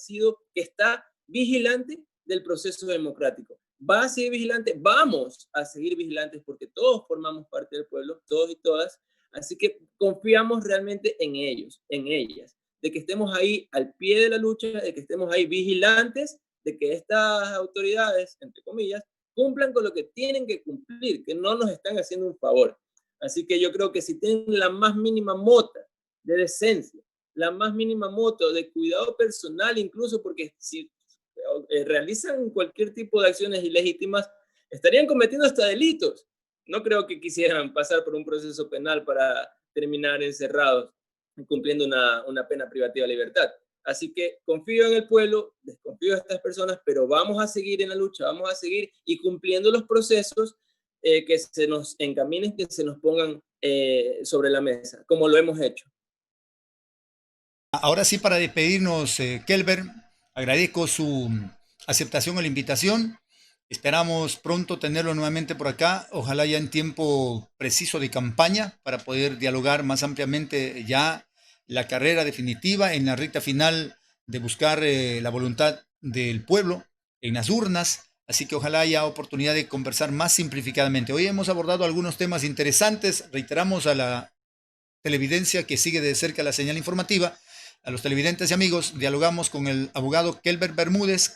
está vigilante del proceso democrático. Va a seguir vigilante, vamos a seguir vigilantes, porque todos formamos parte del pueblo, todos y todas, así que confiamos realmente en ellos, en ellas, de que estemos ahí al pie de la lucha, de que estemos ahí vigilantes, de que estas autoridades, entre comillas, cumplan con lo que tienen que cumplir, que no nos están haciendo un favor. Así que yo creo que si tienen la más mínima mota de decencia, la más mínima mota de cuidado personal, incluso porque si realizan cualquier tipo de acciones ilegítimas, estarían cometiendo hasta delitos. No creo que quisieran pasar por un proceso penal para terminar encerrados cumpliendo una pena privativa de libertad. Así que confío en el pueblo, desconfío de estas personas, pero vamos a seguir en la lucha, vamos a seguir y cumpliendo los procesos que se nos encaminen, que se nos pongan sobre la mesa, como lo hemos hecho. Ahora sí, para despedirnos, Kelber, agradezco su aceptación a la invitación. Esperamos pronto tenerlo nuevamente por acá, ojalá ya en tiempo preciso de campaña, para poder dialogar más ampliamente ya la carrera definitiva en la recta final de buscar la voluntad del pueblo en las urnas. Así que ojalá haya oportunidad de conversar más simplificadamente. Hoy hemos abordado algunos temas interesantes. Reiteramos a la televidencia que sigue de cerca la señal informativa, a los televidentes y amigos, dialogamos con el abogado Kelber Bermúdez,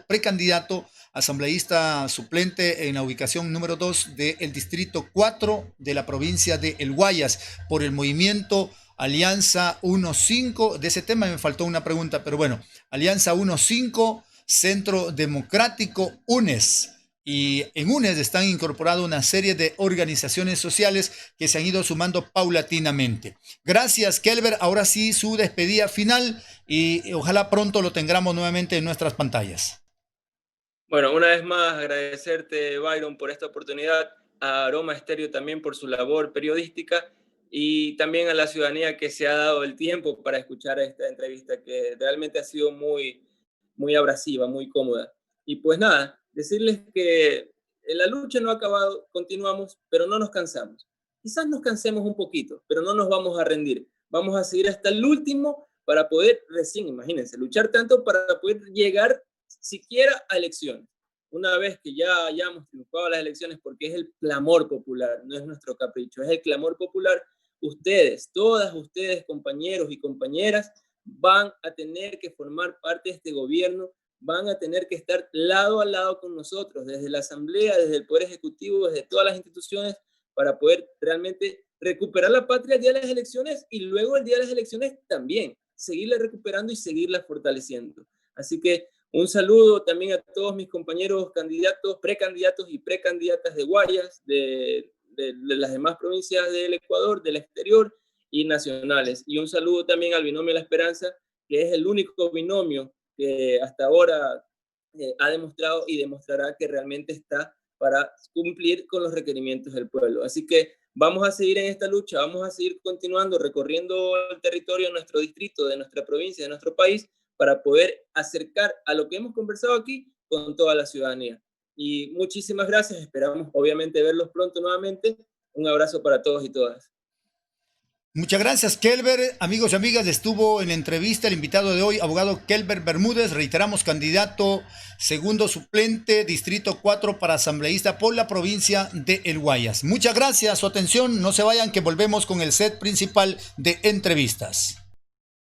precandidato asambleísta suplente en la ubicación número 2 del distrito 4 de la provincia de El Guayas, por el movimiento Alianza 1-5. De ese tema me faltó una pregunta, pero bueno, Alianza 1-5, Centro Democrático, UNES. Y en UNES están incorporadas una serie de organizaciones sociales que se han ido sumando paulatinamente. Gracias, Kelber. Ahora sí, su despedida final y ojalá pronto lo tengamos nuevamente en nuestras pantallas. Bueno, una vez más agradecerte, Byron, por esta oportunidad, a Aroma Estéreo también por su labor periodística y también a la ciudadanía que se ha dado el tiempo para escuchar esta entrevista, que realmente ha sido muy, muy abrasiva, muy cómoda. Y pues nada, decirles que la lucha no ha acabado, continuamos, pero no nos cansamos. Quizás nos cansemos un poquito, pero no nos vamos a rendir. Vamos a seguir hasta el último para poder, recién, imagínense, luchar tanto para poder llegar siquiera a elecciones. Una vez que ya hayamos triunfado las elecciones, porque es el clamor popular, no es nuestro capricho, es el clamor popular, ustedes, todas ustedes, compañeros y compañeras, van a tener que formar parte de este gobierno van a tener que estar lado a lado con nosotros, desde la Asamblea, desde el Poder Ejecutivo, desde todas las instituciones, para poder realmente recuperar la patria el día de las elecciones y luego el día de las elecciones también, seguirla recuperando y seguirla fortaleciendo. Así que un saludo también a todos mis compañeros candidatos, precandidatos y precandidatas de Guayas, de las demás provincias del Ecuador, del exterior y nacionales. Y un saludo también al Binomio La Esperanza, que es el único binomio que hasta ahora ha demostrado y demostrará que realmente está para cumplir con los requerimientos del pueblo. Así que vamos a seguir en esta lucha, vamos a seguir continuando, recorriendo el territorio de nuestro distrito, de nuestra provincia, de nuestro país, para poder acercar a lo que hemos conversado aquí con toda la ciudadanía. Y muchísimas gracias, esperamos obviamente verlos pronto nuevamente. Un abrazo para todos y todas. Muchas gracias, Kelber. Amigos y amigas, estuvo en entrevista el invitado de hoy, abogado Kelber Bermúdez, reiteramos, candidato segundo suplente, Distrito 4 para asambleísta por la provincia de El Guayas. Muchas gracias, su atención, no se vayan que volvemos con el set principal de entrevistas.